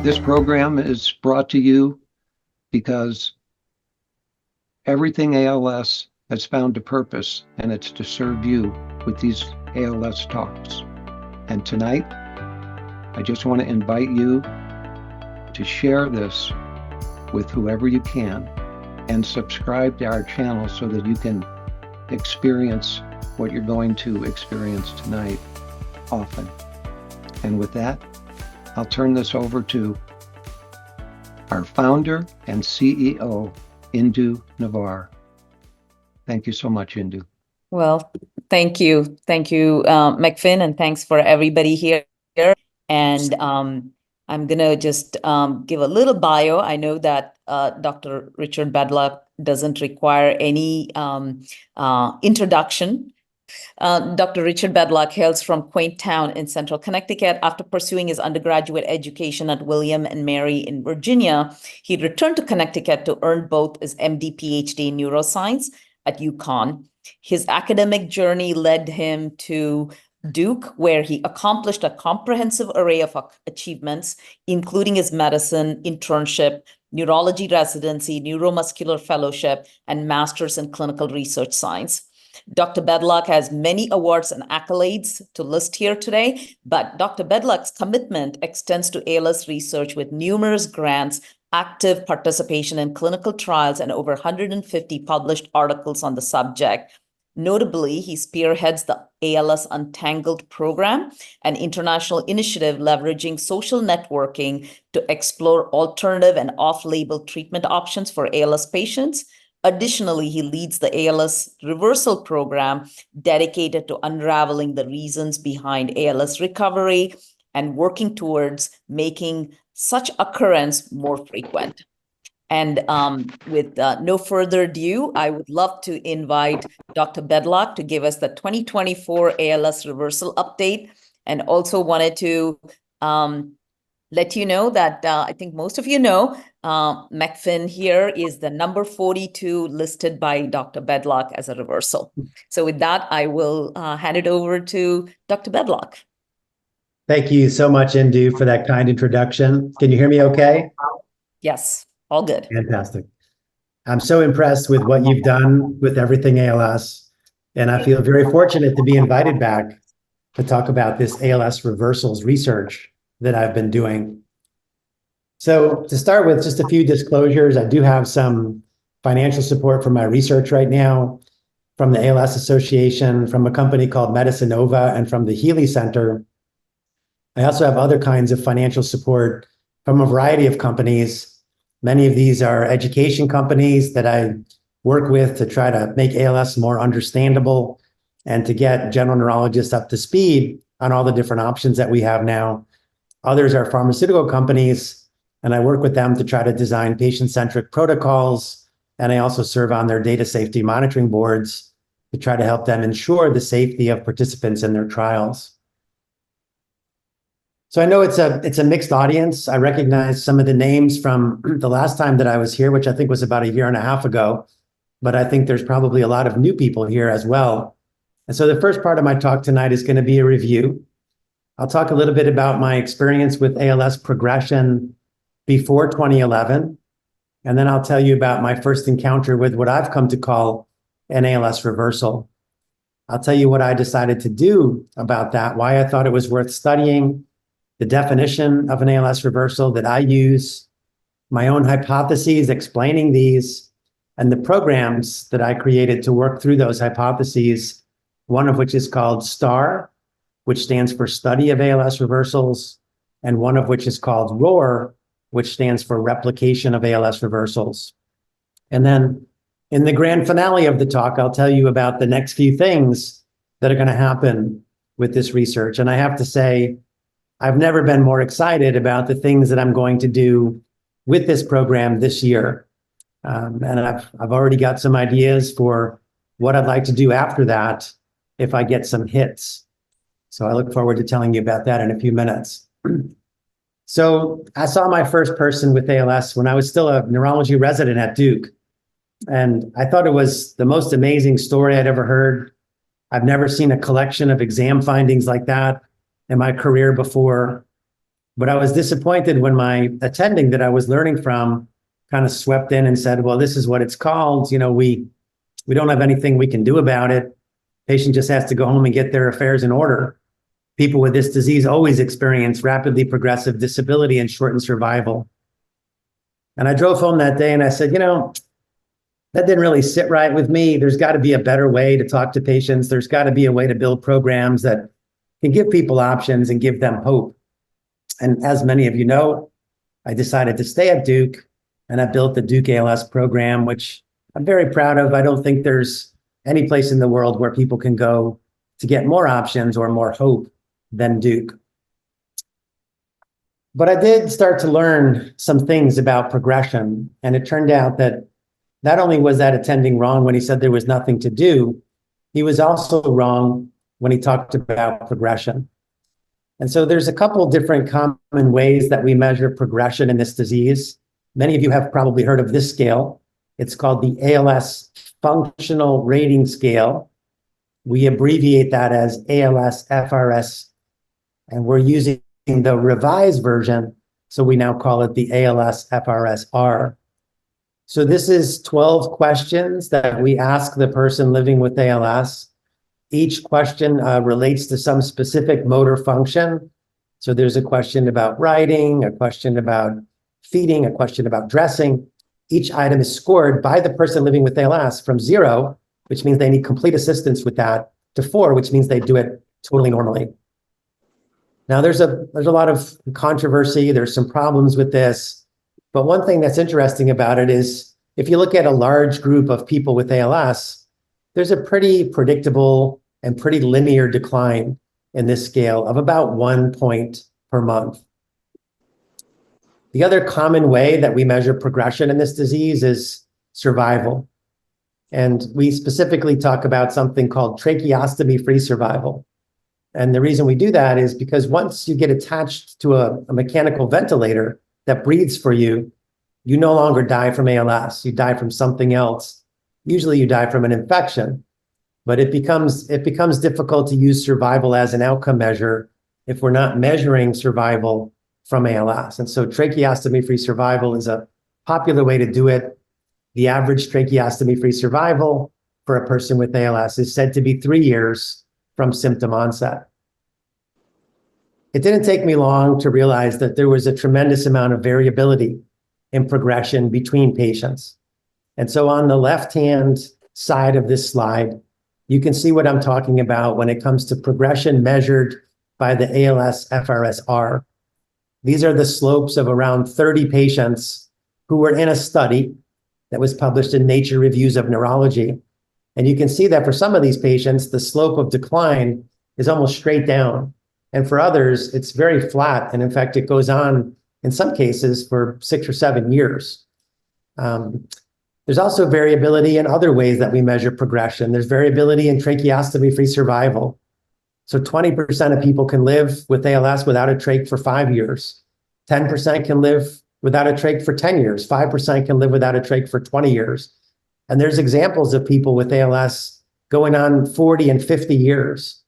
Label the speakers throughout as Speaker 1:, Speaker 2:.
Speaker 1: This program is brought to you because everything ALS has found a purpose, and it's to serve you with these ALS talks. And tonight, I just want to invite you to share this with whoever you can and subscribe to our channel so that you can experience what you're going to experience tonight often. And with that, I'll turn this over to our founder and CEO, Indu Navar. Thank you so much, Indu.
Speaker 2: Well, thank you. Thank you, McFinn, and thanks for everybody here. And I'm going to just give a little bio. I know that Dr. Richard Bedlack doesn't require any introduction. Dr. Richard Bedlack hails from Quaint Town in central Connecticut. After pursuing his undergraduate education at William and Mary in Virginia, he returned to Connecticut to earn both his MD, Ph.D. in neuroscience at UConn. His academic journey led him to Duke, where he accomplished a comprehensive array of achievements, including his medicine internship, neurology residency, neuromuscular fellowship, and master's in clinical research science. Dr. Bedlack has many awards and accolades to list here today, but Dr. Bedlack's commitment extends to ALS research with numerous grants, active participation in clinical trials, and over 150 published articles on the subject. Notably, he spearheads the ALS Untangled program, an international initiative leveraging social networking to explore alternative and off-label treatment options for ALS patients. Additionally, he leads the ALS Reversal program dedicated to unraveling the reasons behind ALS recovery and working towards making such occurrence more frequent. And with no further ado, I would love to invite Dr. Bedlack to give us the 2024 ALS Reversal update, and also wanted to let you know that I think most of you know, McFinn here is the number 42 listed by Dr. Bedlack as a reversal. So with that, I will hand it over to Dr. Bedlack.
Speaker 3: Thank you so much, Indu, for that kind introduction. Can you hear me okay?
Speaker 2: Yes, all good.
Speaker 3: Fantastic. I'm so impressed with what you've done with everything ALS, and I feel very fortunate to be invited back to talk about this ALS Reversals research that I've been doing. So to start with, just a few disclosures. I do have some financial support for my research right now from the ALS Association, from a company called Medicine Nova, and from the Healy Center. I also have other kinds of financial support from a variety of companies. Many of these are education companies that I work with to try to make ALS more understandable and to get general neurologists up to speed on all the different options that we have now. Others are pharmaceutical companies, and I work with them to try to design patient-centric protocols, and I also serve on their data safety monitoring boards to try to help them ensure the safety of participants in their trials. So I know it's a mixed audience. I recognize some of the names from the last time that I was here, which I think was about a year and a half ago, but I think there's probably a lot of new people here as well. And so the first part of my talk tonight is going to be a review. I'll talk a little bit about my experience with ALS progression before 2011, and then I'll tell you about my first encounter with what I've come to call an ALS reversal. I'll tell you what I decided to do about that, why I thought it was worth studying, the definition of an ALS reversal that I use, my own hypotheses explaining these, and the programs that I created to work through those hypotheses, one of which is called STAR, which stands for Study of ALS Reversals, and one of which is called ROAR, which stands for Replication of ALS Reversals. And then in the grand finale of the talk, I'll tell you about the next few things that are going to happen with this research. And I have to say, I've never been more excited about the things that I'm going to do with this program this year. And I've already got some ideas for what I'd like to do after that if I get some hits. So I look forward to telling you about that in a few minutes. So I saw my first person with ALS when I was still a neurology resident at Duke. And I thought it was the most amazing story I'd ever heard. I've never seen a collection of exam findings like that in my career before. But I was disappointed when my attending that I was learning from kind of swept in and said, well, this is what it's called. We don't have anything we can do about it. Patient just has to go home and get their affairs in order. People with this disease always experience rapidly progressive disability and shortened survival. And I drove home that day and I said, that didn't really sit right with me. There's got to be a better way to talk to patients. There's got to be a way to build programs that can give people options and give them hope. And as many of you know, I decided to stay at Duke, and I built the Duke ALS program, which I'm very proud of. I don't think there's any place in the world where people can go to get more options or more hope than Duke. But I did start to learn some things about progression, and it turned out that not only was that attending wrong when he said there was nothing to do, he was also wrong when he talked about progression. And so there's a couple different common ways that we measure progression in this disease. Many of you have probably heard of this scale. It's called the ALS Functional Rating Scale. We abbreviate that as ALS FRS, and we're using the revised version, so we now call it the ALS FRS-R. So this is 12 questions that we ask the person living with ALS. Each question relates to some specific motor function. So there's a question about writing, a question about feeding, a question about dressing. Each item is scored by the person living with ALS from 0, which means they need complete assistance with that, to 4, which means they do it totally normally. Now there's a lot of controversy. There's some problems with this. But one thing that's interesting about it is if you look at a large group of people with ALS, there's a pretty predictable and pretty linear decline in this scale of about 1 point per month. The other common way that we measure progression in this disease is survival. And we specifically talk about something called tracheostomy-free survival. And the reason we do that is because once you get attached to a mechanical ventilator that breathes for you, you no longer die from ALS. You die from something else. Usually you die from an infection. But it becomes difficult to use survival as an outcome measure if we're not measuring survival from ALS. And so tracheostomy-free survival is a popular way to do it. The average tracheostomy-free survival for a person with ALS is said to be 3 years from symptom onset. It didn't take me long to realize that there was a tremendous amount of variability in progression between patients. And so on the left-hand side of this slide, you can see what I'm talking about when it comes to progression measured by the ALS FRS-R. These are the slopes of around 30 patients who were in a study that was published in Nature Reviews of Neurology. And you can see that for some of these patients, the slope of decline is almost straight down. And for others, it's very flat. And in fact, it goes on in some cases for 6 or 7 years. There's also variability in other ways that we measure progression. There's variability in tracheostomy-free survival. So 20% of people can live with ALS without a trach for 5 years. 10% can live without a trach for 10 years. 5% can live without a trach for 20 years. And there's examples of people with ALS going on 40 and 50 years.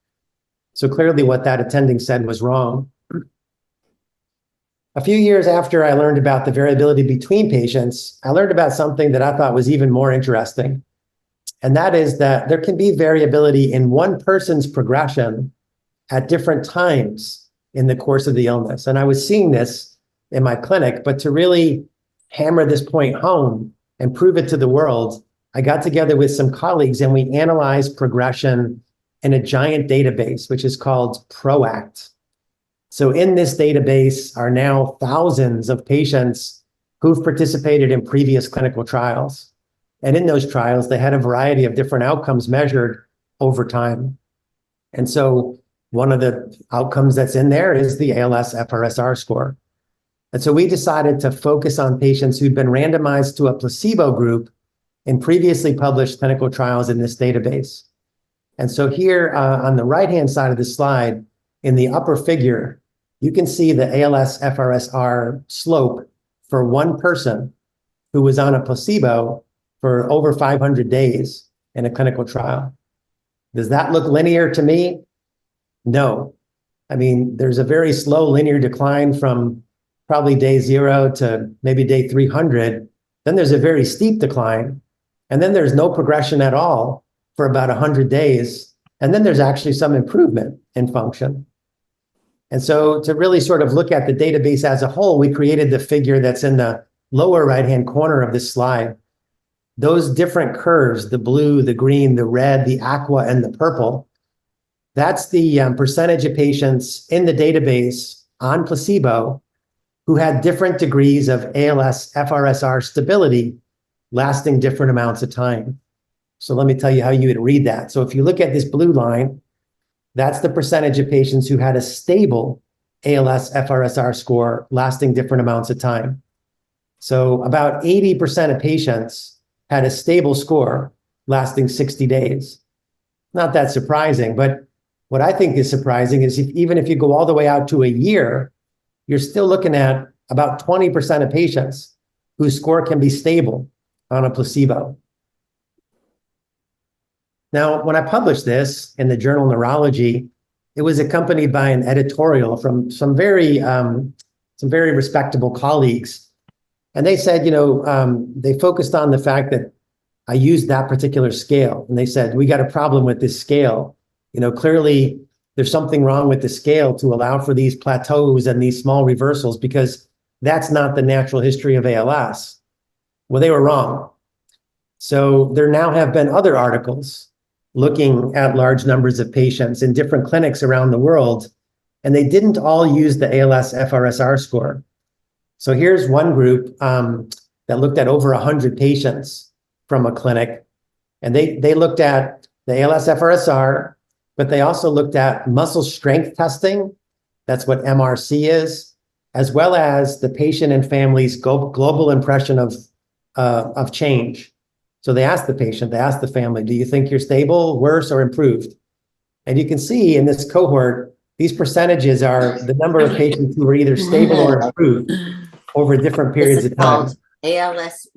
Speaker 3: So clearly what that attending said was wrong. A few years after I learned about the variability between patients, I learned about something that I thought was even more interesting. And that is that there can be variability in one person's progression at different times in the course of the illness. And I was seeing this in my clinic, but to really hammer this point home and prove it to the world, I got together with some colleagues and we analyzed progression in a giant database, which is called PROACT. So in this database are now thousands of patients who've participated in previous clinical trials. And in those trials, they had a variety of different outcomes measured over time. And so one of the outcomes that's in there is the ALS FRS-R score. And so we decided to focus on patients who'd been randomized to a placebo group in previously published clinical trials in this database. And so here on the right-hand side of the slide, in the upper figure, you can see the ALS FRS-R slope for one person who was on a placebo for over 500 days in a clinical trial. Does that look linear to me? No. I mean, there's a very slow linear decline from probably day 0 to maybe day 300. Then there's a very steep decline. And then there's no progression at all for about 100 days. And then there's actually some improvement in function. And so to really sort of look at the database as a whole, we created the figure that's in the lower right-hand corner of this slide. Those different curves, the blue, the green, the red, the aqua, and the purple, that's the percentage of patients in the database on placebo who had different degrees of ALS FRSR stability lasting different amounts of time. So let me tell you how you would read that. So if you look at this blue line, that's the percentage of patients who had a stable ALS FRSR score lasting different amounts of time. So about 80% of patients had a stable score lasting 60 days. Not that surprising, but what I think is surprising is even if you go all the way out to a year, you're still looking at about 20% of patients whose score can be stable on a placebo. Now, when I published this in the journal Neurology, it was accompanied by an editorial from some very respectable colleagues. And they said, they focused on the fact that I used that particular scale. And they said, we got a problem with this scale. Clearly there's something wrong with the scale to allow for these plateaus and these small reversals, because that's not the natural history of ALS. Well, they were wrong. So there now have been other articles looking at large numbers of patients in different clinics around the world, and they didn't all use the ALS FRSR score. So here's one group that looked at over 100 patients from a clinic, and they looked at the ALS FRSR, but they also looked at muscle strength testing. That's what MRC is, as well as the patient and family's global impression of change. So they asked the patient, they asked the family, do you think you're stable, worse, or improved? And you can see in this cohort, these percentages are the number of patients who were either stable or improved over different periods of time.
Speaker 4: ALS.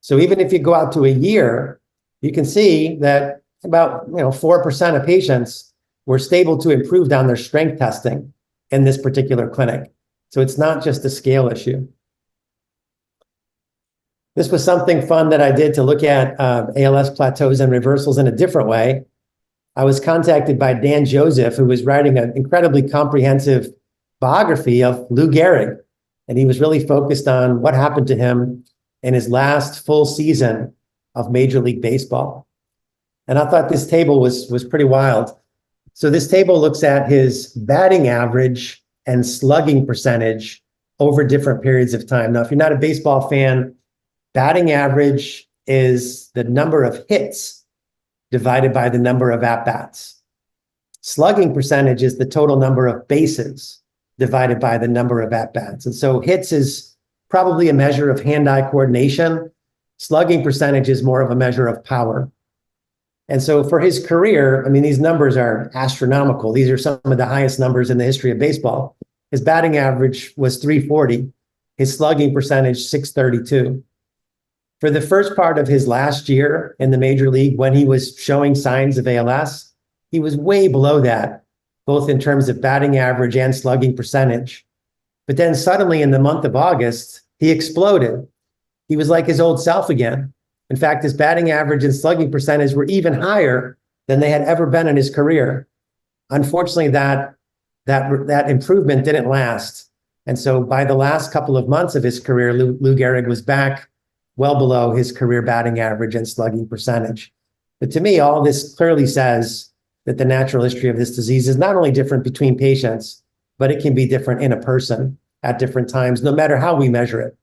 Speaker 3: So even if you go out to a year, you can see that about 4% of patients were stable to improved on their strength testing in this particular clinic. So it's not just a scale issue. This was something fun that I did to look at ALS plateaus and reversals in a different way. I was contacted by Dan Joseph, who was writing an incredibly comprehensive biography of Lou Gehrig, and he was really focused on what happened to him in his last full season of Major League Baseball. And I thought this table was pretty wild. So this table looks at his batting average and slugging percentage over different periods of time. Now, if you're not a baseball fan, batting average is the number of hits divided by the number of at-bats. Slugging percentage is the total number of bases divided by the number of at-bats. And so hits is probably a measure of hand-eye coordination. Slugging percentage is more of a measure of power. And so for his career, these numbers are astronomical. These are some of the highest numbers in the history of baseball. His batting average was 340. His slugging percentage, 632. For the first part of his last year in the major league, when he was showing signs of ALS, he was way below that, both in terms of batting average and slugging percentage. But then suddenly in the month of August, he exploded. He was like his old self again. In fact, his batting average and slugging percentage were even higher than they had ever been in his career. Unfortunately, that improvement didn't last. And so by the last couple of months of his career, Lou Gehrig was back well below his career batting average and slugging percentage. But to me, all this clearly says that the natural history of this disease is not only different between patients, but it can be different in a person at different times, no matter how we measure it.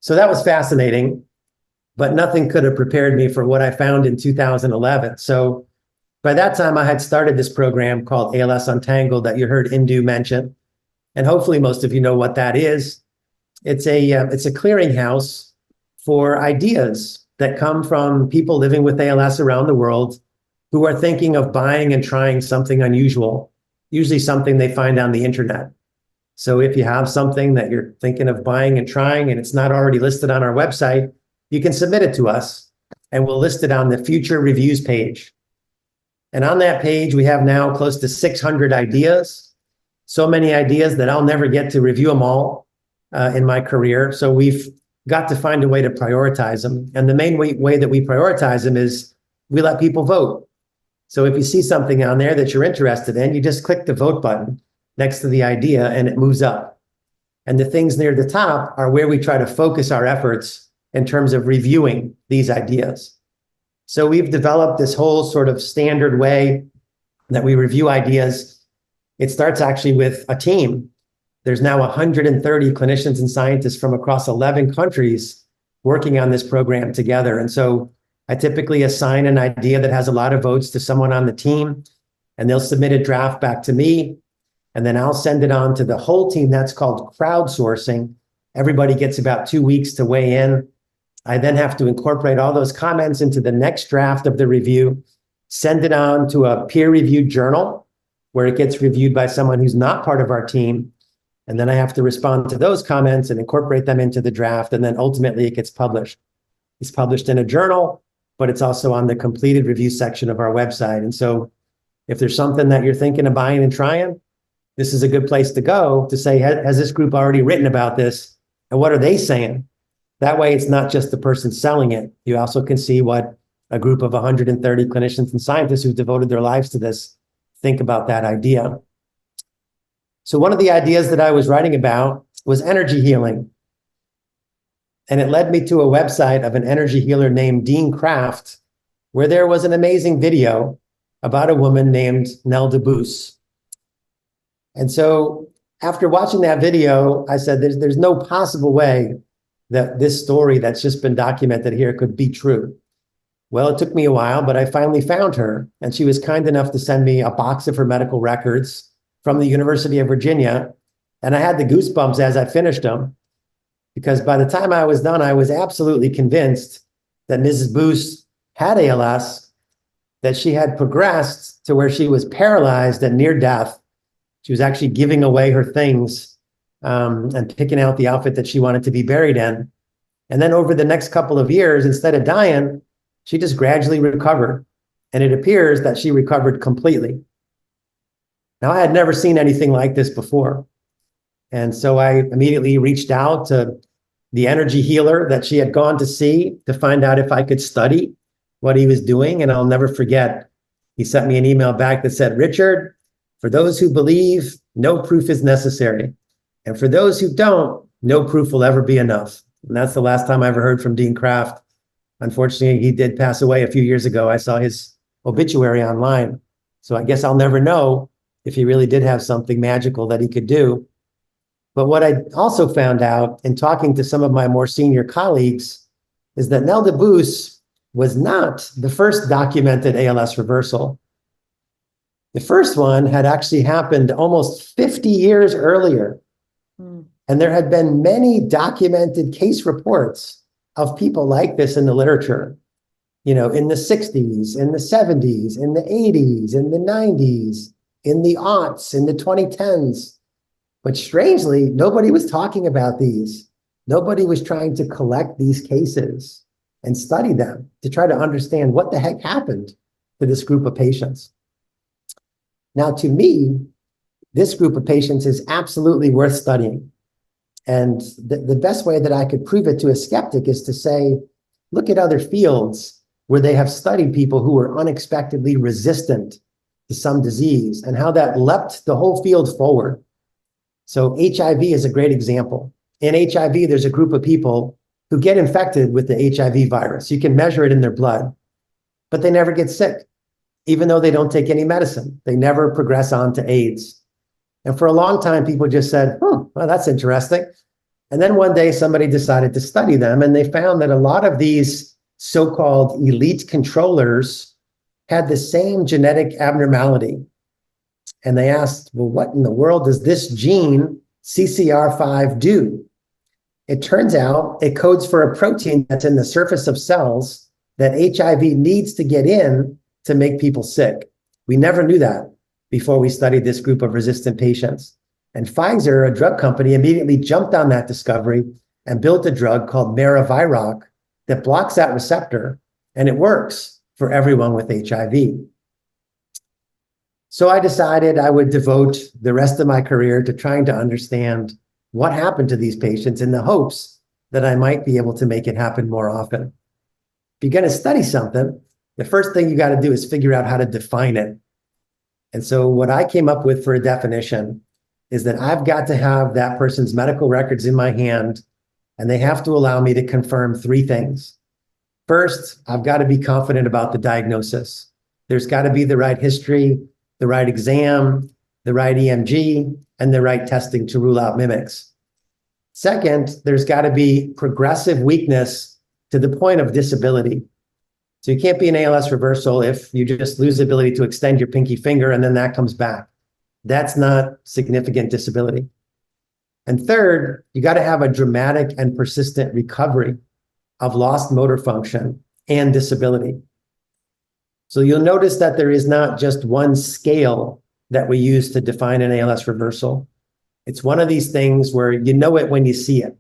Speaker 3: So that was fascinating, but nothing could have prepared me for what I found in 2011. So by that time, I had started this program called ALS Untangled that you heard Indu mention. And hopefully most of you know what that is. It's a clearinghouse for ideas that come from people living with ALS around the world who are thinking of buying and trying something unusual, usually something they find on the internet. So if you have something that you're thinking of buying and trying and it's not already listed on our website, you can submit it to us and we'll list it on the future reviews page. And on that page, we have now close to 600 ideas. So many ideas that I'll never get to review them all in my career. So we've got to find a way to prioritize them. And the main way that we prioritize them is we let people vote. So if you see something on there that you're interested in, you just click the vote button next to the idea and it moves up. And the things near the top are where we try to focus our efforts in terms of reviewing these ideas. So we've developed this whole sort of standard way that we review ideas. It starts actually with a team. There's now 130 clinicians and scientists from across 11 countries working on this program together. And so I typically assign an idea that has a lot of votes to someone on the team, and they'll submit a draft back to me, and then I'll send it on to the whole team. That's called crowdsourcing. Everybody gets about 2 weeks to weigh in. I then have to incorporate all those comments into the next draft of the review, send it on to a peer-reviewed journal where it gets reviewed by someone who's not part of our team. And then I have to respond to those comments and incorporate them into the draft. And then ultimately it gets published. It's published in a journal, but it's also on the completed review section of our website. And so if there's something that you're thinking of buying and trying, this is a good place to go to say, has this group already written about this? And what are they saying? That way, it's not just the person selling it. You also can see what a group of 130 clinicians and scientists who've devoted their lives to this think about that idea. So one of the ideas that I was writing about was energy healing. And it led me to a website of an energy healer named Dean Kraft, where there was an amazing video about a woman named Nell DeBoos. And so after watching that video, I said, there's no possible way that this story that's just been documented here could be true. Well, it took me a while, but I finally found her, and she was kind enough to send me a box of her medical records from the University of Virginia. And I had the goosebumps as I finished them, because by the time I was done, I was absolutely convinced that Mrs. Boos had ALS, that she had progressed to where she was paralyzed and near death. She was actually giving away her things and picking out the outfit that she wanted to be buried in. And then over the next couple of years, instead of dying, she just gradually recovered. And it appears that she recovered completely. Now, I had never seen anything like this before. And so I immediately reached out to the energy healer that she had gone to see to find out if I could study what he was doing. And I'll never forget, he sent me an email back that said, "Richard, for those who believe, no proof is necessary. And for those who don't, no proof will ever be enough." And that's the last time I ever heard from Dean Kraft. Unfortunately, he did pass away a few years ago. I saw his obituary online. So I guess I'll never know if he really did have something magical that he could do. But what I also found out in talking to some of my more senior colleagues is that Nell DeBoos was not the first documented ALS reversal. The first one had actually happened almost 50 years earlier. And there had been many documented case reports of people like this in the literature, in the 60s, in the 70s, in the 80s, in the 90s, in the aughts, in the 2010s. But strangely, nobody was talking about these. Nobody was trying to collect these cases and study them to try to understand what the heck happened to this group of patients. Now, to me, this group of patients is absolutely worth studying. And the best way that I could prove it to a skeptic is to say, look at other fields where they have studied people who were unexpectedly resistant to some disease and how that leapt the whole field forward. So HIV is a great example. In HIV, there's a group of people who get infected with the HIV virus. You can measure it in their blood, but they never get sick, even though they don't take any medicine. They never progress on to AIDS. And for a long time, people just said, well, that's interesting. And then one day somebody decided to study them, and they found that a lot of these so-called elite controllers had the same genetic abnormality. And they asked, well, what in the world does this gene CCR5 do? It turns out it codes for a protein that's in the surface of cells that HIV needs to get in to make people sick. We never knew that before we studied this group of resistant patients. And Pfizer, a drug company, immediately jumped on that discovery and built a drug called Maraviroc that blocks that receptor, and it works for everyone with HIV. So I decided I would devote the rest of my career to trying to understand what happened to these patients in the hopes that I might be able to make it happen more often. If you're going to study something, the first thing you got to do is figure out how to define it. And so what I came up with for a definition is that I've got to have that person's medical records in my hand, and they have to allow me to confirm three things. First, I've got to be confident about the diagnosis. There's got to be the right history, the right exam, the right EMG, and the right testing to rule out mimics. Second, there's got to be progressive weakness to the point of disability. So you can't be an ALS reversal if you just lose the ability to extend your pinky finger and then that comes back. That's not significant disability. And third, you got to have a dramatic and persistent recovery of lost motor function and disability. So you'll notice that there is not just one scale that we use to define an ALS reversal. It's one of these things where you know it when you see it,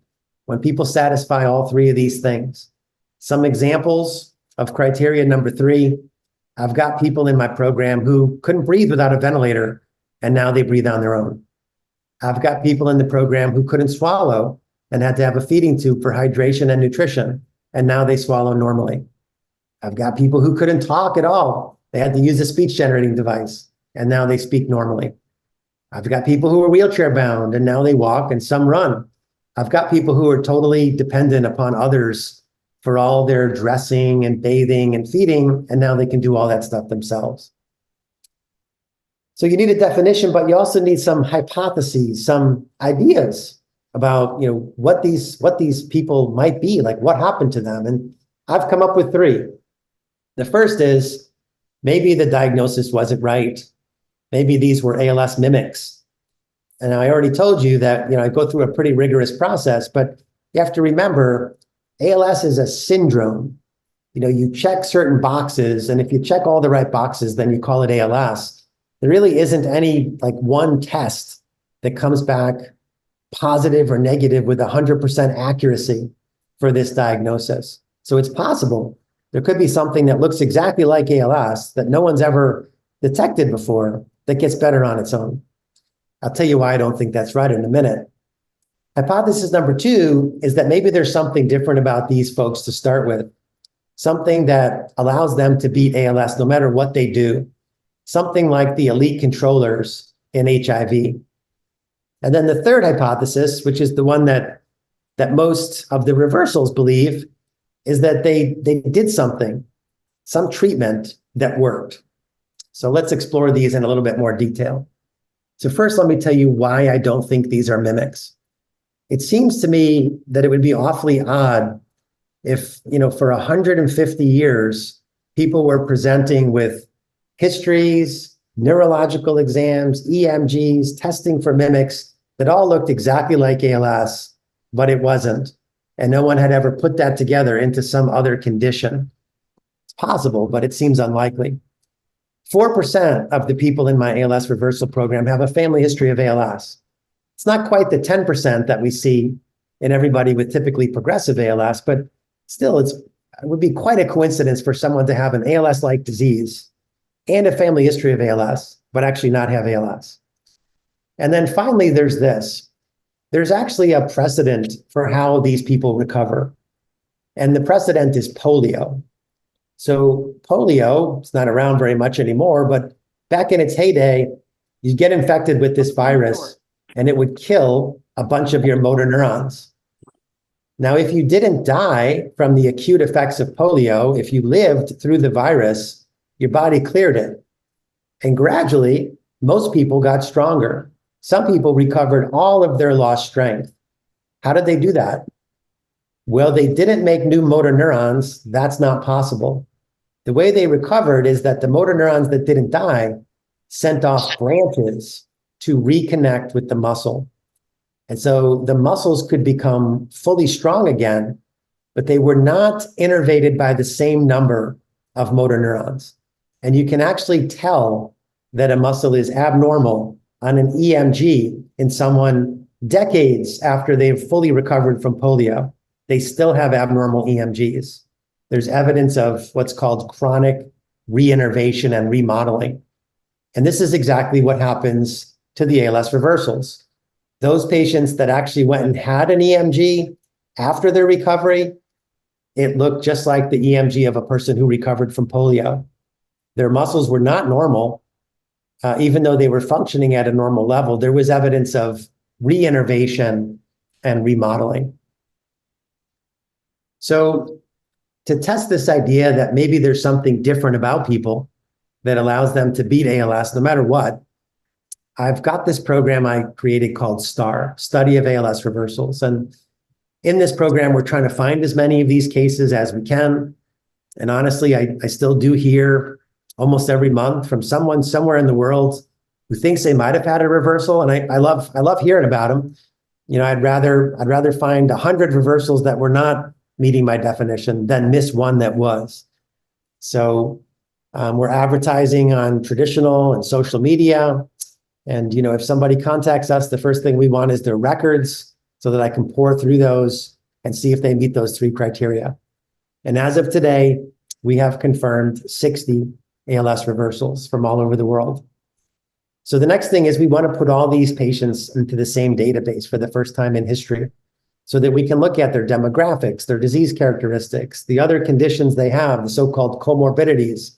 Speaker 3: when people satisfy all three of these things. Some examples of criteria number 3, I've got people in my program who couldn't breathe without a ventilator, and now they breathe on their own. I've got people in the program who couldn't swallow and had to have a feeding tube for hydration and nutrition, and now they swallow normally. I've got people who couldn't talk at all. They had to use a speech generating device, and now they speak normally. I've got people who are wheelchair bound, and now they walk, and some run. I've got people who are totally dependent upon others for all their dressing and bathing and feeding, and now they can do all that stuff themselves. So you need a definition, but you also need some hypotheses, some ideas about, what these people might be, like what happened to them. And I've come up with 3. The first is maybe the diagnosis wasn't right. Maybe these were ALS mimics. And I already told you that, I go through a pretty rigorous process, but you have to remember ALS is a syndrome. You check certain boxes, and if you check all the right boxes, then you call it ALS. There really isn't any one test that comes back positive or negative with 100% accuracy for this diagnosis. So it's possible there could be something that looks exactly like ALS that no one's ever detected before that gets better on its own. I'll tell you why I don't think that's right in a minute. Hypothesis number 2 is that maybe there's something different about these folks to start with, something that allows them to beat ALS no matter what they do, something like the elite controllers in HIV. And then the third hypothesis, which is the one that most of the reversals believe, is that they did something, some treatment that worked. So let's explore these in a little bit more detail. So first, let me tell you why I don't think these are mimics. It seems to me that it would be awfully odd if, for 150 years, people were presenting with histories, neurological exams, EMGs, testing for mimics that all looked exactly like ALS, but it wasn't. And no one had ever put that together into some other condition. It's possible, but it seems unlikely. 4% of the people in my ALS reversal program have a family history of ALS. It's not quite the 10% that we see in everybody with typically progressive ALS, but still it would be quite a coincidence for someone to have an ALS-like disease and a family history of ALS, but actually not have ALS. And then finally, there's this. There's actually a precedent for how these people recover. And the precedent is polio. So polio, it's not around very much anymore, but back in its heyday, you get infected with this virus and it would kill a bunch of your motor neurons. Now, if you didn't die from the acute effects of polio, if you lived through the virus, your body cleared it. And gradually, most people got stronger. Some people recovered all of their lost strength. How did they do that? Well, they didn't make new motor neurons. That's not possible. The way they recovered is that the motor neurons that didn't die sent off branches to reconnect with the muscle. And so the muscles could become fully strong again, but they were not innervated by the same number of motor neurons. And you can actually tell that a muscle is abnormal on an EMG in someone decades after they've fully recovered from polio. They still have abnormal EMGs. There's evidence of what's called chronic reinnervation and remodeling. And this is exactly what happens to the ALS reversals. Those patients that actually went and had an EMG after their recovery, it looked just like the EMG of a person who recovered from polio. Their muscles were not normal. Even though they were functioning at a normal level, there was evidence of reinnervation and remodeling. So to test this idea that maybe there's something different about people that allows them to beat ALS no matter what, I've got this program I created called STAR, Study of ALS Reversals. And in this program, we're trying to find as many of these cases as we can. And honestly, I still do hear almost every month from someone somewhere in the world who thinks they might have had a reversal. And I love hearing about them. You know, I'd rather find 100 reversals that were not meeting my definition than miss one that was. So we're advertising on traditional and social media. And, you know, if somebody contacts us, the first thing we want is their records so that I can pour through those and see if they meet those 3 criteria. And as of today, we have confirmed 60 ALS reversals from all over the world. So the next thing is we want to put all these patients into the same database for the first time in history so that we can look at their demographics, their disease characteristics, the other conditions they have, the so-called comorbidities,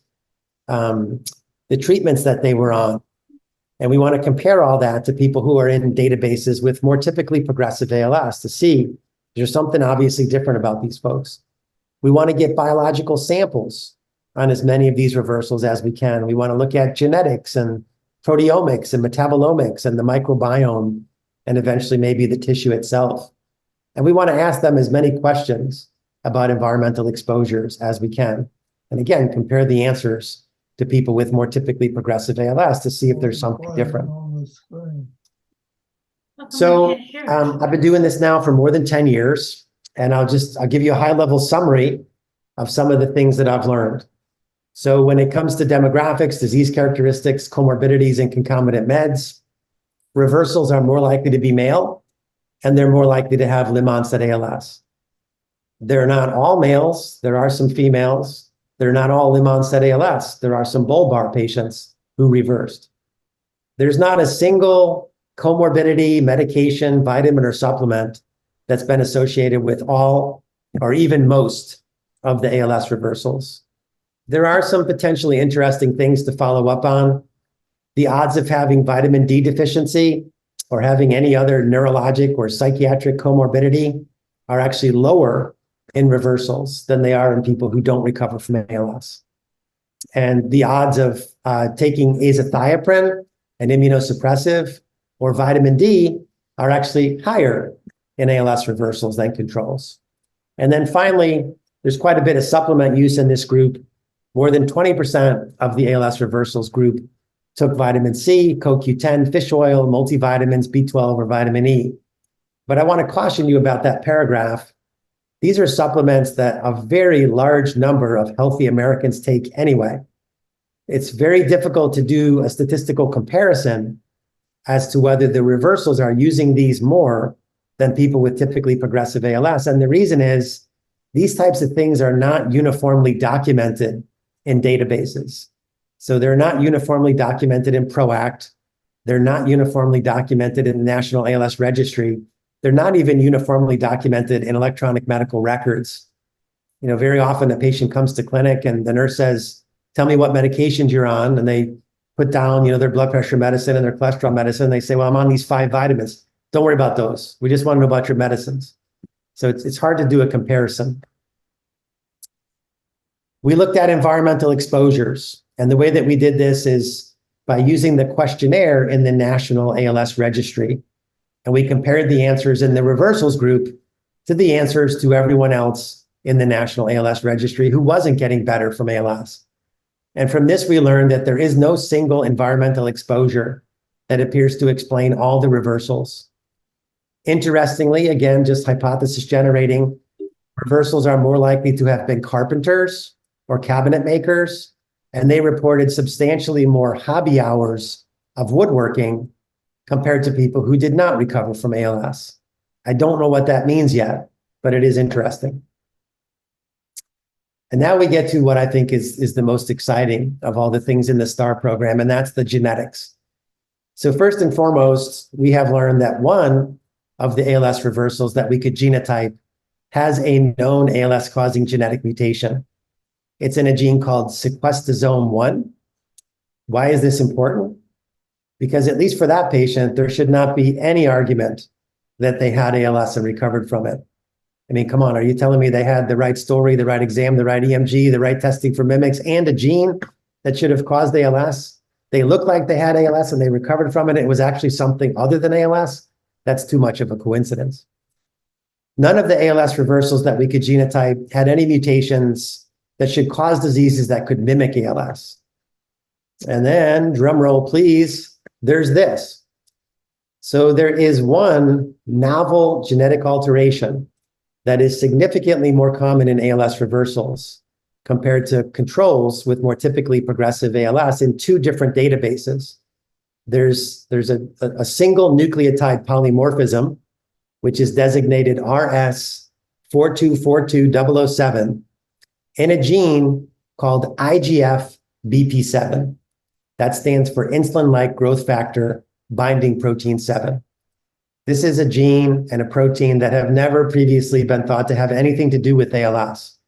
Speaker 3: the treatments that they were on. And we want to compare all that to people who are in databases with more typically progressive ALS to see there's something obviously different about these folks. We want to get biological samples on as many of these reversals as we can. We want to look at genetics and proteomics and metabolomics and the microbiome and eventually maybe the tissue itself. And we want to ask them as many questions about environmental exposures as we can. And again, compare the answers to people with more typically progressive ALS to see if there's something different. So I've been doing this now for more than 10 years, and I'll give you a high-level summary of some of the things that I've learned. So when it comes to demographics, disease characteristics, comorbidities, and concomitant meds, reversals are more likely to be male, and they're more likely to have limb-onset ALS. They're not all males. There are some females. They're not all limb-onset ALS. There are some bulbar patients who reversed. There's not a single comorbidity, medication, vitamin, or supplement that's been associated with all or even most of the ALS reversals. There are some potentially interesting things to follow up on. The odds of having vitamin D deficiency or having any other neurologic or psychiatric comorbidity are actually lower in reversals than they are in people who don't recover from ALS. And the odds of taking azathioprine, an immunosuppressive, or vitamin D are actually higher in ALS reversals than controls. And then finally, there's quite a bit of supplement use in this group. More than 20% of the ALS reversals group took vitamin C, CoQ10, fish oil, multivitamins, B12, or vitamin E. But I want to caution you about that paragraph. These are supplements that a very large number of healthy Americans take anyway. It's very difficult to do a statistical comparison as to whether the reversals are using these more than people with typically progressive ALS. And the reason is these types of things are not uniformly documented in databases. So they're not uniformly documented in PROACT. They're not uniformly documented in the National ALS Registry. They're not even uniformly documented in electronic medical records. You know, very often a patient comes to clinic and the nurse says, tell me what medications you're on. And they put down, you know, their blood pressure medicine and their cholesterol medicine. They say, well, I'm on these 5 vitamins. Don't worry about those. We just want to know about your medicines. So it's hard to do a comparison. We looked at environmental exposures. And the way that we did this is by using the questionnaire in the National ALS Registry. And we compared the answers in the reversals group to the answers to everyone else in the National ALS Registry who wasn't getting better from ALS. And from this, we learned that there is no single environmental exposure that appears to explain all the reversals. Interestingly, again, just hypothesis generating, reversals are more likely to have been carpenters or cabinet makers, and they reported substantially more hobby hours of woodworking compared to people who did not recover from ALS. I don't know what that means yet, but it is interesting. And now we get to what I think is the most exciting of all the things in the STAR program, and that's the genetics. So first and foremost, we have learned that one of the ALS reversals that we could genotype has a known ALS-causing genetic mutation. It's in a gene called sequestosome 1. Why is this important? Because at least for that patient, there should not be any argument that they had ALS and recovered from it. I mean, come on, are you telling me they had the right story, the right exam, the right EMG, the right testing for mimics, and a gene that should have caused ALS? They looked like they had ALS and they recovered from it. It was actually something other than ALS. That's too much of a coincidence. None of the ALS reversals that we could genotype had any mutations that should cause diseases that could mimic ALS. And then, drum roll please, there's this. So there is one novel genetic alteration that is significantly more common in ALS reversals compared to controls with more typically progressive ALS in two different databases. There's a single nucleotide polymorphism, which is designated RS4242007, in a gene called IGF-BP7. That stands for insulin-like growth factor binding protein 7. This is a gene and a protein that have never previously been thought to have anything to do with ALS.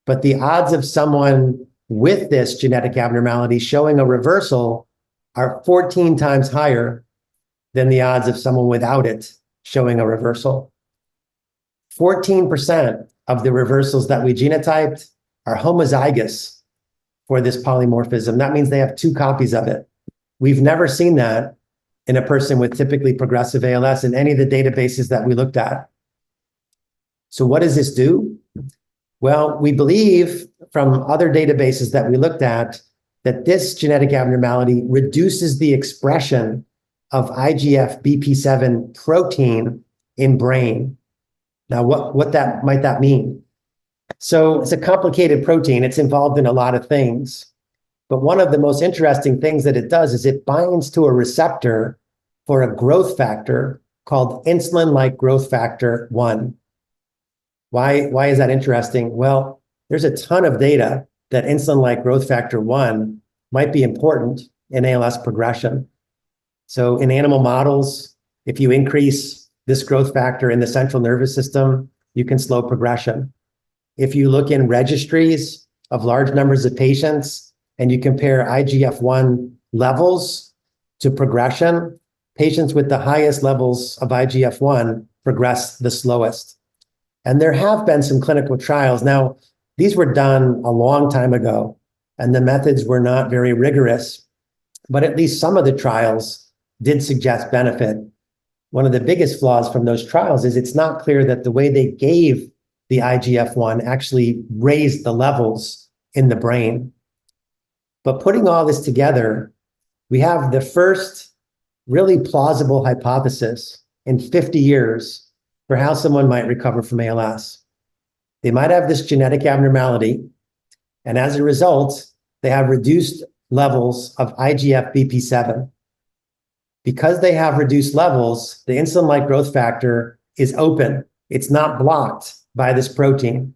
Speaker 3: But the odds of someone with this genetic abnormality showing a reversal are 14 times higher than the odds of someone without it showing a reversal. 14% of the reversals that we genotyped are homozygous for this polymorphism. That means they have 2 copies of it. We've never seen that in a person with typically progressive ALS in any of the databases that we looked at. So what does this do? Well, we believe from other databases that we looked at that this genetic abnormality reduces the expression of IGF-BP7 protein in brain. Now, what might that mean? So it's a complicated protein. It's involved in a lot of things. But one of the most interesting things that it does is it binds to a receptor for a growth factor called insulin-like growth factor 1. Why is that interesting? Well, there's a ton of data that insulin-like growth factor 1 might be important in ALS progression. So in animal models, if you increase this growth factor in the central nervous system, you can slow progression. If you look in registries of large numbers of patients and you compare IGF-1 levels to progression, patients with the highest levels of IGF-1 progress the slowest. And there have been some clinical trials. Now, these were done a long time ago, and the methods were not very rigorous, but at least some of the trials did suggest benefit. One of the biggest flaws from those trials is it's not clear that the way they gave the IGF-1 actually raised the levels in the brain. But putting all this together, we have the first really plausible hypothesis in 50 years for how someone might recover from ALS. They might have this genetic abnormality, and as a result, they have reduced levels of IGF-BP7. Because they have reduced levels, the insulin-like growth factor is open. It's not blocked by this protein.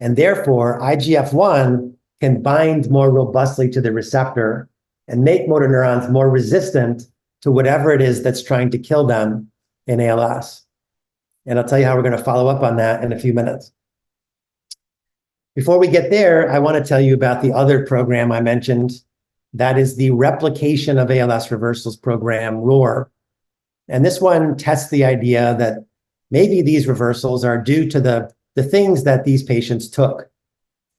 Speaker 3: And therefore, IGF-1 can bind more robustly to the receptor and make motor neurons more resistant to whatever it is that's trying to kill them in ALS. And I'll tell you how we're going to follow up on that in a few minutes. Before we get there, I want to tell you about the other program I mentioned. That is the Replication of ALS Reversals program, ROAR. And this one tests the idea that maybe these reversals are due to the things that these patients took.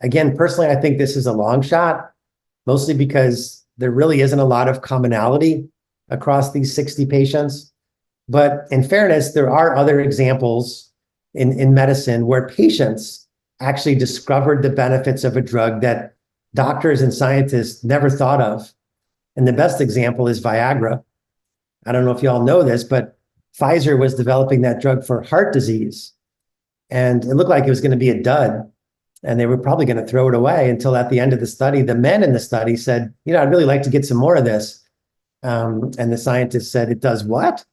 Speaker 3: Again, personally, I think this is a long shot, mostly because there really isn't a lot of commonality across these 60 patients. But in fairness, there are other examples in medicine where patients actually discovered the benefits of a drug that doctors and scientists never thought of. And the best example is Viagra. I don't know if you all know this, but Pfizer was developing that drug for heart disease. And it looked like it was going to be a dud. And they were probably going to throw it away until at the end of the study, the men in the study said, I'd really like to get some more of this. And the scientists said, it does what?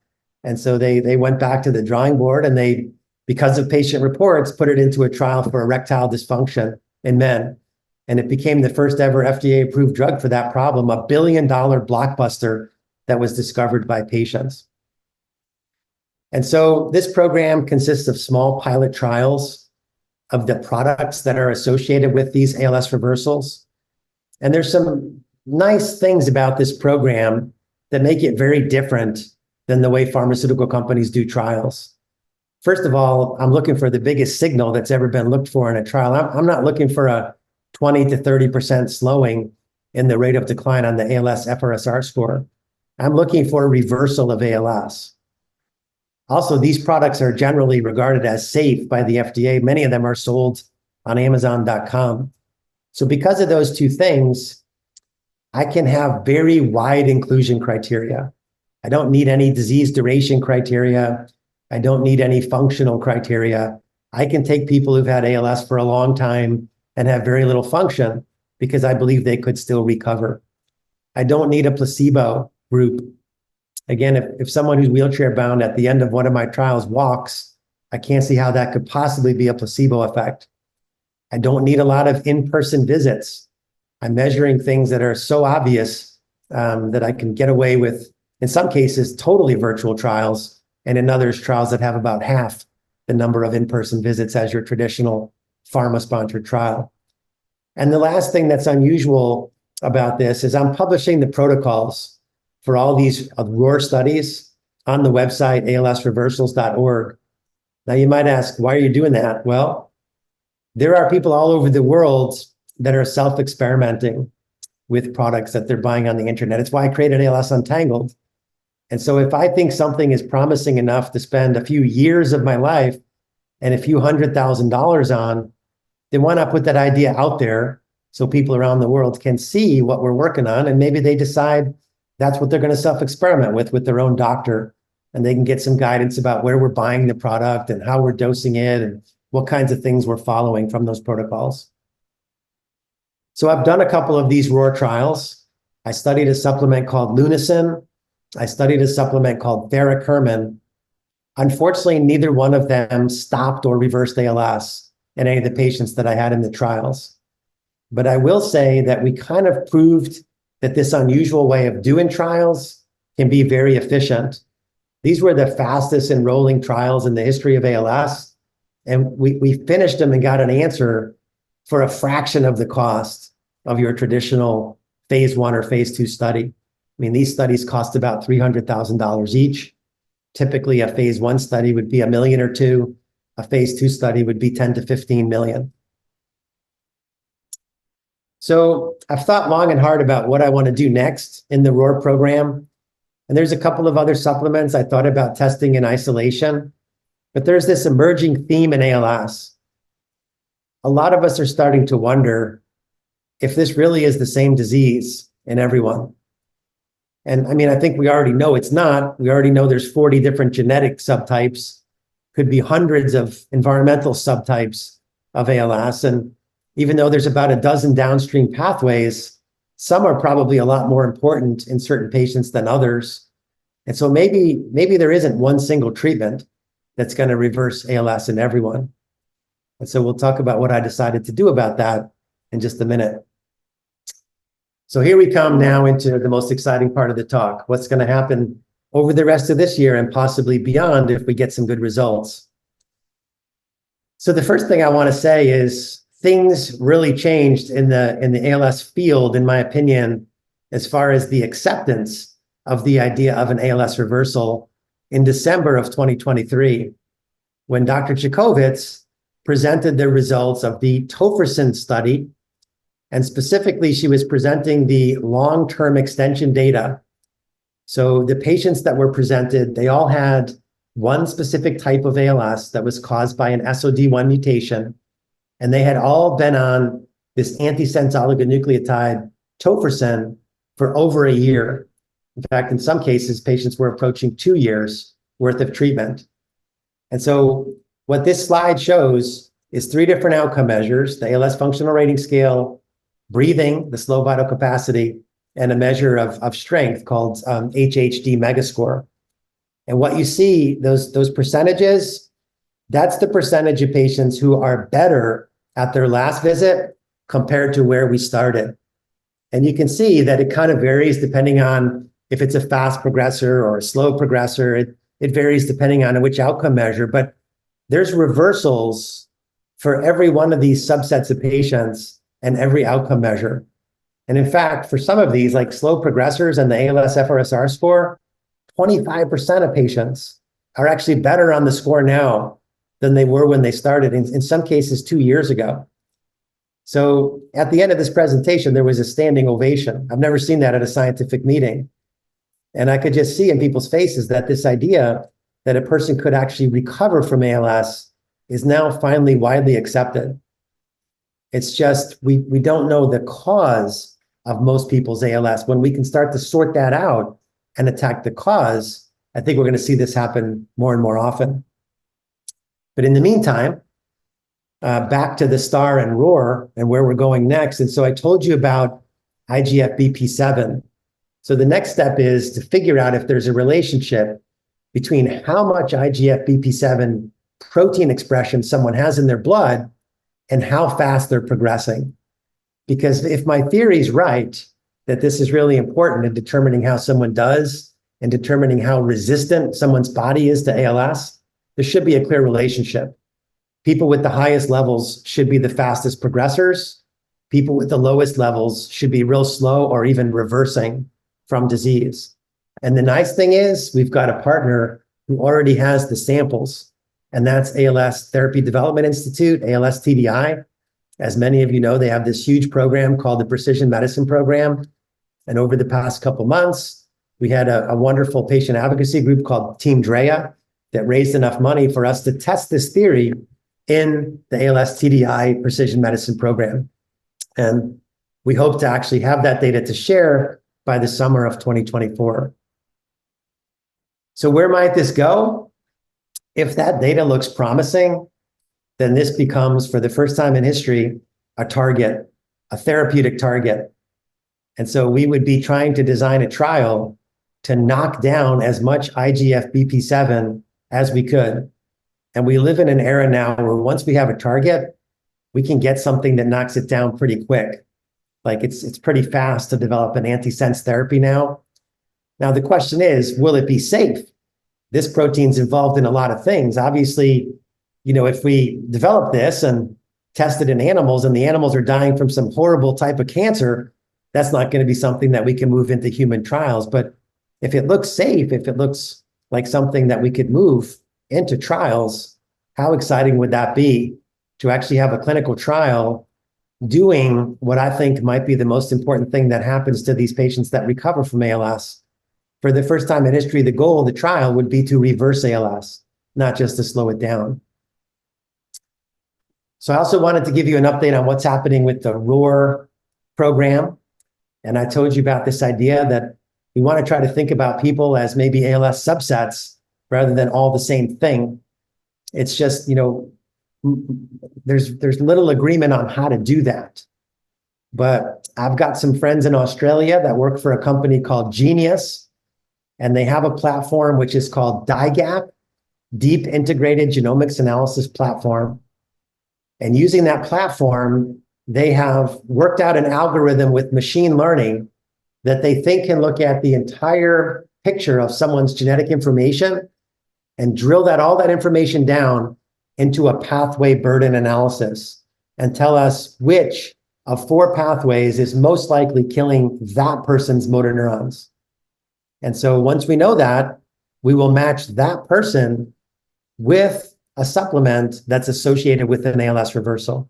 Speaker 3: And so they went back to the drawing board and they, because of patient reports, put it into a trial for erectile dysfunction in men. And it became the first ever FDA-approved drug for that problem, a billion-dollar blockbuster that was discovered by patients. And so this program consists of small pilot trials of the products that are associated with these ALS reversals. And there's some nice things about this program that make it very different than the way pharmaceutical companies do trials. First of all, I'm looking for the biggest signal that's ever been looked for in a trial. I'm not looking for a 20 to 30% slowing in the rate of decline on the ALS FRSR score. I'm looking for a reversal of ALS. Also, these products are generally regarded as safe by the FDA. Many of them are sold on Amazon.com. So because of those two things, I can have very wide inclusion criteria. I don't need any disease duration criteria. I don't need any functional criteria. I can take people who've had ALS for a long time and have very little function because I believe they could still recover. I don't need a placebo group. Again, if someone who's wheelchair bound at the end of one of my trials walks, I can't see how that could possibly be a placebo effect. I don't need a lot of in-person visits. I'm measuring things that are so obvious that I can get away with, in some cases, totally virtual trials, and in others, trials that have about half the number of in-person visits as your traditional pharma-sponsored trial. And the last thing that's unusual about this is I'm publishing the protocols for all these ROAR studies on the website, alsreversals.org. Now you might ask, why are you doing that? Well, there are people all over the world that are self-experimenting with products that they're buying on the internet. It's why I created ALS Untangled. And so if I think something is promising enough to spend a few years of my life and a few $100,000 on, then why not put that idea out there so people around the world can see what we're working on, and maybe they decide that's what they're going to self-experiment with their own doctor, and they can get some guidance about where we're buying the product and how we're dosing it and what kinds of things we're following from those protocols. So I've done a couple of these ROAR trials. I studied a supplement called Lunacin. I studied a supplement called Theracurmin. Unfortunately, neither one of them stopped or reversed ALS in any of the patients that I had in the trials. But I will say that we kind of proved that this unusual way of doing trials can be very efficient. These were the fastest enrolling trials in the history of ALS. And we finished them and got an answer for a fraction of the cost of your traditional phase 1 or phase 2 study. I mean, these studies cost about $300,000 each. Typically, a phase 1 study would be $1 million or $2 million. A phase 2 study would be 10 to 15 million. So I've thought long and hard about what I want to do next in the ROAR program. And there's a couple of other supplements I thought about testing in isolation. But there's this emerging theme in ALS. A lot of us are starting to wonder if this really is the same disease in everyone. And I mean, I think we already know it's not. We already know there's 40 different genetic subtypes, could be hundreds of environmental subtypes of ALS. And even though there's about a dozen downstream pathways, some are probably a lot more important in certain patients than others. And so maybe there isn't one single treatment that's going to reverse ALS in everyone. And so we'll talk about what I decided to do about that in just a minute. So here we come now into the most exciting part of the talk. What's going to happen over the rest of this year and possibly beyond if we get some good results. So the first thing I want to say is things really changed in the ALS field, in my opinion, as far as the acceptance of the idea of an ALS reversal in December of 2023, when Dr. Chaikovitz presented the results of the tofersen study. And specifically, she was presenting the long-term extension data. So the patients that were presented, they all had one specific type of ALS that was caused by an SOD1 mutation. And they had all been on this antisense oligonucleotide tofersen for over a year. In fact, in some cases, patients were approaching 2 years worth of treatment. And so what this slide shows is 3 different outcome measures: the ALS functional rating scale, breathing, the slow vital capacity, and a measure of strength called HHD megascore. And what you see, those percentages, that's the percentage of patients who are better at their last visit compared to where we started. And you can see that it kind of varies depending on if it's a fast progressor or a slow progressor. It varies depending on which outcome measure, but there's reversals for every one of these subsets of patients and every outcome measure. And in fact, for some of these, like slow progressors and the ALS FRSR score, 25% of patients are actually better on the score now than they were when they started, in some cases 2 years ago. So at the end of this presentation, there was a standing ovation. I've never seen that at a scientific meeting. And I could just see in people's faces that this idea that a person could actually recover from ALS is now finally widely accepted. It's just, we don't know the cause of most people's ALS. When we can start to sort that out and attack the cause, I think we're going to see this happen more and more often. But in the meantime, back to the STAR and ROAR and where we're going next. And so I told you about IGF-BP7. So the next step is to figure out if there's a relationship between how much IGF-BP7 protein expression someone has in their blood and how fast they're progressing. Because if my theory is right, that this is really important in determining how someone does and determining how resistant someone's body is to ALS, there should be a clear relationship. People with the highest levels should be the fastest progressors. People with the lowest levels should be real slow or even reversing from disease. And the nice thing is we've got a partner who already has the samples, and that's ALS Therapy Development Institute, ALS TDI. As many of you know, they have this huge program called the Precision Medicine Program. And over the past couple months, we had a wonderful patient advocacy group called Team Drea that raised enough money for us to test this theory in the ALS TDI Precision Medicine Program. And we hope to actually have that data to share by the summer of 2024. So where might this go? If that data looks promising, then this becomes, for the first time in history, a target, a therapeutic target. And so we would be trying to design a trial to knock down as much IGF-BP7 as we could. And we live in an era now where once we have a target, we can get something that knocks it down pretty quick. Like it's pretty fast to develop an antisense therapy now. Now the question is, will it be safe? This protein's involved in a lot of things. Obviously, you know, if we develop this and test it in animals and the animals are dying from some horrible type of cancer, that's not going to be something that we can move into human trials. But if it looks safe, if it looks like something that we could move into trials, how exciting would that be to actually have a clinical trial doing what I think might be the most important thing that happens to these patients that recover from ALS. For the first time in history, the goal of the trial would be to reverse ALS, not just to slow it down. So I also wanted to give you an update on what's happening with the ROAR program. And I told you about this idea that we want to try to think about people as maybe ALS subsets rather than all the same thing. It's just, you know, there's little agreement on how to do that. But I've got some friends in Australia that work for a company called Genius, and they have a platform which is called DIGAP, Deep Integrated Genomics Analysis Platform. And using that platform, they have worked out an algorithm with machine learning that they think can look at the entire picture of someone's genetic information and drill all that information down into a pathway burden analysis and tell us which of 4 pathways is most likely killing that person's motor neurons. And so once we know that, we will match that person with a supplement that's associated with an ALS reversal.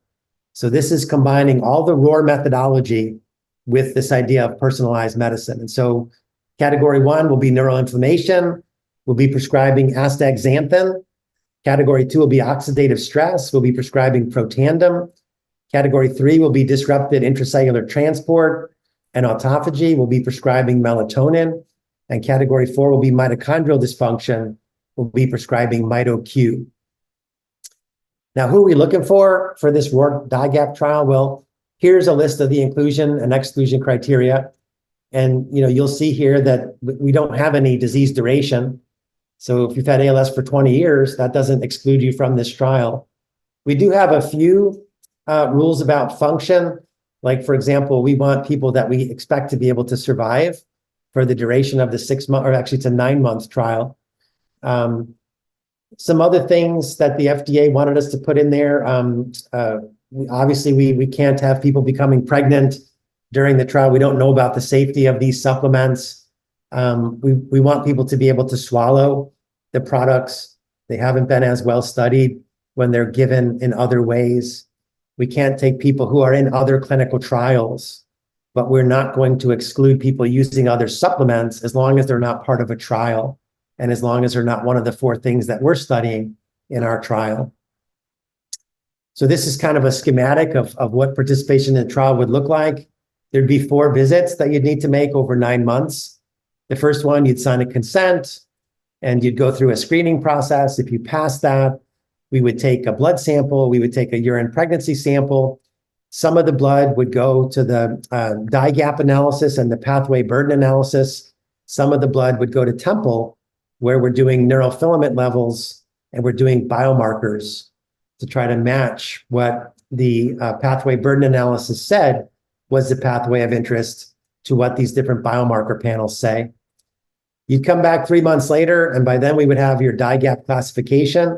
Speaker 3: So this is combining all the ROAR methodology with this idea of personalized medicine. And so category 1 will be neuroinflammation. We'll be prescribing astaxanthin. Category 2 will be oxidative stress. We'll be prescribing Protandim. Category 3 will be disrupted intracellular transport and autophagy. We'll be prescribing melatonin. And category 4 will be mitochondrial dysfunction. We'll be prescribing MitoQ. Now, who are we looking for this ROAR DIGAP trial? Well, here's a list of the inclusion and exclusion criteria. And you'll see here that we don't have any disease duration. So if you've had ALS for 20 years, that doesn't exclude you from this trial. We do have a few rules about function. Like, for example, we want people that we expect to be able to survive for the duration of the 6 month, or actually it's a 9-month trial. Some other things that the FDA wanted us to put in there. Obviously, we can't have people becoming pregnant during the trial. We don't know about the safety of these supplements. We want people to be able to swallow the products. They haven't been as well studied when they're given in other ways. We can't take people who are in other clinical trials, but we're not going to exclude people using other supplements as long as they're not part of a trial and as long as they're not one of the 4 things that we're studying in our trial. So this is kind of a schematic of what participation in the trial would look like. There'd be 4 visits that you'd need to make over 9 months. The first one, you'd sign a consent and you'd go through a screening process. If you pass that, we would take a blood sample, we would take a urine pregnancy sample. Some of the blood would go to the dye gap analysis and the pathway burden analysis. Some of the blood would go to Temple, where we're doing neurofilament levels and we're doing biomarkers to try to match what the pathway burden analysis said was the pathway of interest to what these different biomarker panels say. You'd come back 3 months later, and by then we would have your dye gap classification.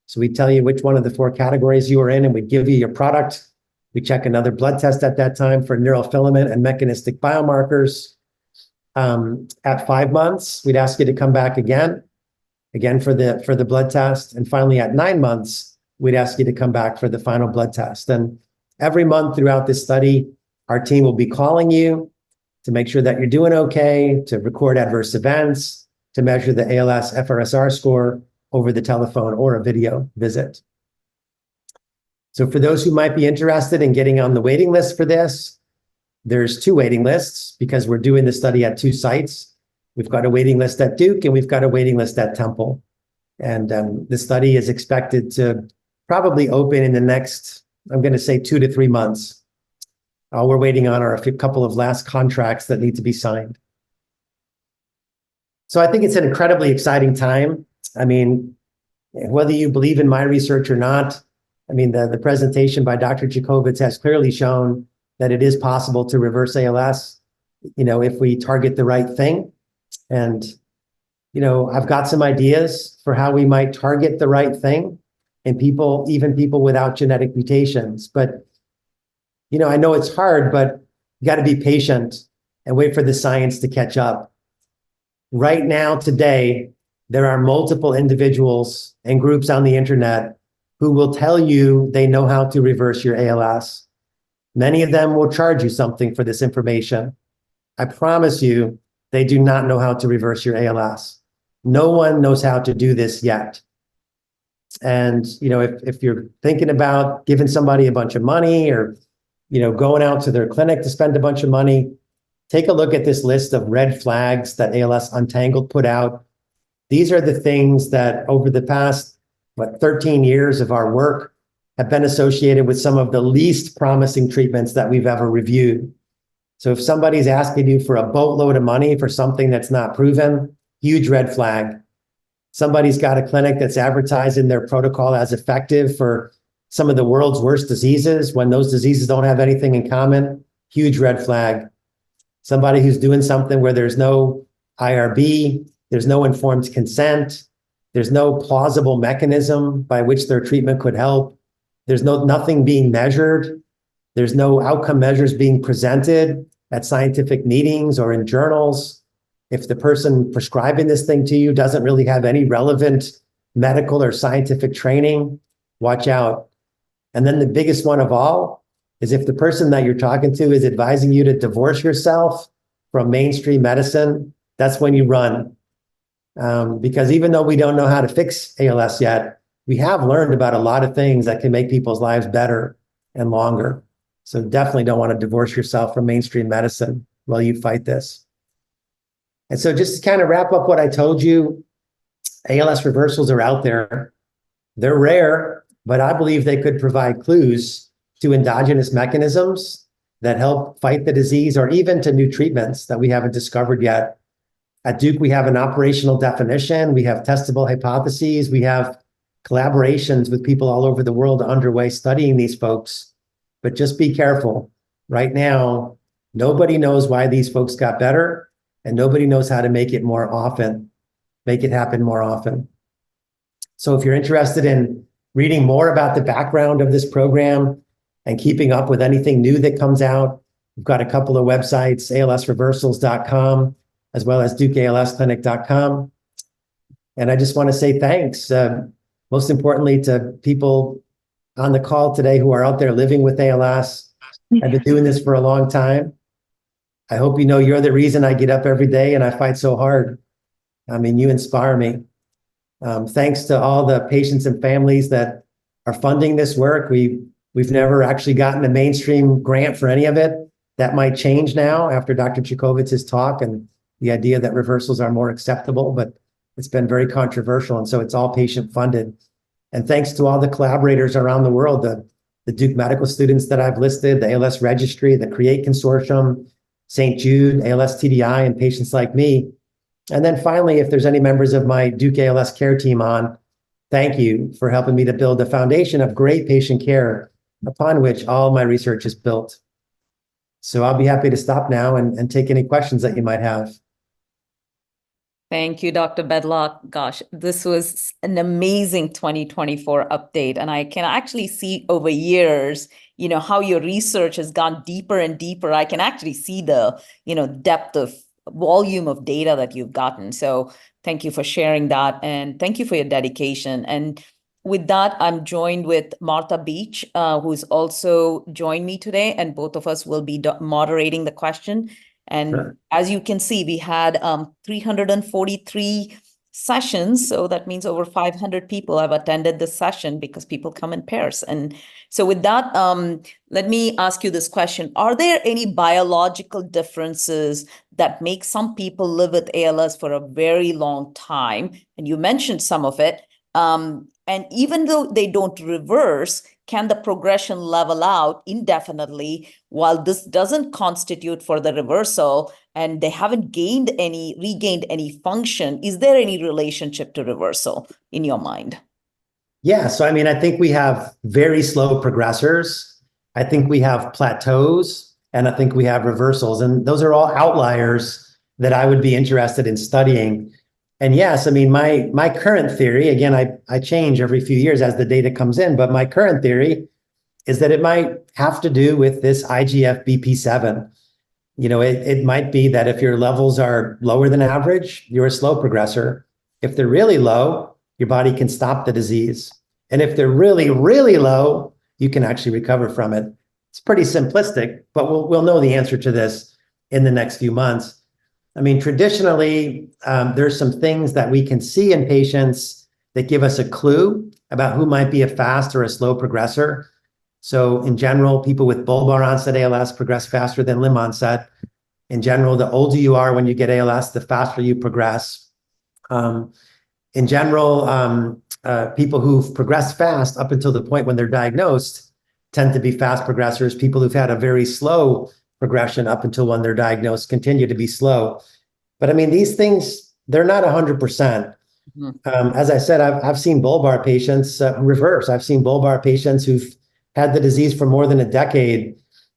Speaker 3: So we tell you which one of the 4 categories you were in, and we give you your product. We check another blood test at that time for neurofilament and mechanistic biomarkers. At 5 months, we'd ask you to come back again for the blood test. And finally, at 9 months, we'd ask you to come back for the final blood test. And every month throughout this study, our team will be calling you to make sure that you're doing okay, to record adverse events, to measure the ALS FRSR score over the telephone or a video visit. So for those who might be interested in getting on the waiting list for this, there's 2 waiting lists because we're doing the study at 2 sites. We've got a waiting list at Duke and we've got a waiting list at Temple. And the study is expected to probably open in the next, I'm going to say 2 to 3 months. All we're waiting on are a couple of last contracts that need to be signed. So I think it's an incredibly exciting time. I mean, whether you believe in my research or not, I mean, the presentation by Dr. Jacobitz has clearly shown that it is possible to reverse ALS, if we target the right thing. And, I've got some ideas for how we might target the right thing in people, even people without genetic mutations. But, I know it's hard, but you got to be patient and wait for the science to catch up. Right now, today, there are multiple individuals and groups on the internet who will tell you they know how to reverse your ALS. Many of them will charge you something for this information. I promise you, they do not know how to reverse your ALS. No one knows how to do this yet. And, if you're thinking about giving somebody a bunch of money or, going out to their clinic to spend a bunch of money, take a look at this list of red flags that ALS Untangled put out. These are the things that over the past, 13 years of our work have been associated with some of the least promising treatments that we've ever reviewed. So if somebody's asking you for a boatload of money for something that's not proven, huge red flag. Somebody's got a clinic that's advertising their protocol as effective for some of the world's worst diseases when those diseases don't have anything in common, huge red flag. Somebody who's doing something where there's no IRB, there's no informed consent, there's no plausible mechanism by which their treatment could help. There's nothing being measured. There's no outcome measures being presented at scientific meetings or in journals. If the person prescribing this thing to you doesn't really have any relevant medical or scientific training, watch out. And then the biggest one of all is if the person that you're talking to is advising you to divorce yourself from mainstream medicine, that's when you run. Because even though we don't know how to fix ALS yet, we have learned about a lot of things that can make people's lives better and longer. So definitely don't want to divorce yourself from mainstream medicine while you fight this. And so just to kind of wrap up what I told you, ALS reversals are out there. They're rare, but I believe they could provide clues to endogenous mechanisms that help fight the disease or even to new treatments that we haven't discovered yet. At Duke, we have an operational definition. We have testable hypotheses. We have collaborations with people all over the world underway studying these folks. But just be careful. right now, nobody knows why these folks got better, and nobody knows how to make it more often, make it happen more often. So if you're interested in reading more about the background of this program and keeping up with anything new that comes out, we've got a couple of websites, alsreversals.com, as well as dukealsclinic.com. And I just want to say thanks, most importantly, to people on the call today who are out there living with ALS. I've been doing this for a long time. I hope you know you're the reason I get up every day and I fight so hard. I mean, you inspire me. Thanks to all the patients and families that are funding this work. We've never actually gotten a mainstream grant for any of it. That might change now after Dr. Chukovitz's talk and the idea that reversals are more acceptable, but it's been very controversial. And so it's all patient funded. And thanks to all the collaborators around the world, the Duke medical students that I've listed, the ALS Registry, the CREATE Consortium, St. Jude, ALS TDI, and patients like me. And then finally, if there's any members of my Duke ALS care team on, thank you for helping me to build a foundation of great patient care upon which all my research is built. So I'll be happy to stop now and take any questions that you might have.
Speaker 2: Thank you, Dr. Bedlack. Gosh, this was an amazing 2024 update. And I can actually see over years, how your research has gone deeper and deeper. I can actually see the, depth of volume of data that you've gotten. So thank you for sharing that. And thank you for your dedication. And with that, I'm joined with Martha Beach, who's also joined me today. And both of us will be moderating the question. And sure. As you can see, we had 343 sessions. So that means over 500 people have attended this session because people come in pairs. And so with that, let me ask you this question. Are there any biological differences that make some people live with ALS for a very long time? And you mentioned some of it. And even though they don't reverse, can the progression level out indefinitely while this doesn't constitute for the reversal and they haven't regained any function? Is there any relationship to reversal in your mind?
Speaker 3: Yeah, so I mean, I think we have very slow progressors. I think we have plateaus, and I think we have reversals. And those are all outliers that I would be interested in studying. And yes, I mean, my current theory, again, I change every few years as the data comes in, but my current theory is that it might have to do with this IGF-BP7. It might be that if your levels are lower than average, you're a slow progressor. If they're really low, your body can stop the disease. And if they're really, really low, you can actually recover from it. It's pretty simplistic, but we'll know the answer to this in the next few months. I mean, traditionally, there's some things that we can see in patients that give us a clue about who might be a fast or a slow progressor. So in general, people with bulbar onset ALS progress faster than limb onset. In general, the older you are when you get ALS, the faster you progress. In general, people who've progressed fast up until the point when they're diagnosed tend to be fast progressors. People who've had a very slow progression up until when they're diagnosed continue to be slow. But I mean, these things, they're not 100%. Mm-hmm. As I said, I've seen bulbar patients reverse. I've seen bulbar patients who've had the disease for more than a decade.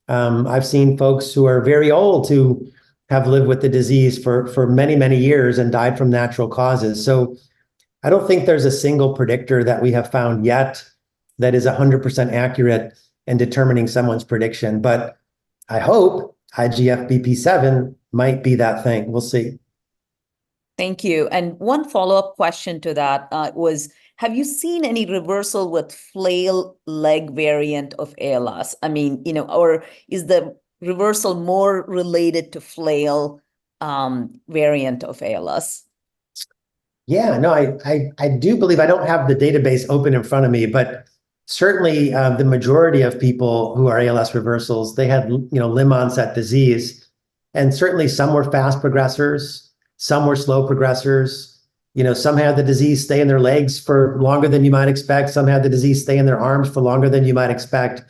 Speaker 3: I've seen folks who are very old who have lived with the disease for many, many years and died from natural causes. So I don't think there's a single predictor that we have found yet that is 100% accurate in determining someone's prediction. But I hope IGF-BP7 might be that thing. We'll see.
Speaker 2: Thank you. And one follow-up question to that was, have you seen any reversal with flail leg variant of ALS? I mean, or is the reversal more related to flail variant of ALS?
Speaker 3: Yeah, no, I do believe, I don't have the database open in front of me, but certainly the majority of people who are ALS reversals, they had, limb onset disease. And certainly some were fast progressors, some were slow progressors. Some had the disease stay in their legs for longer than you might expect. Some had the disease stay in their arms for longer than you might expect.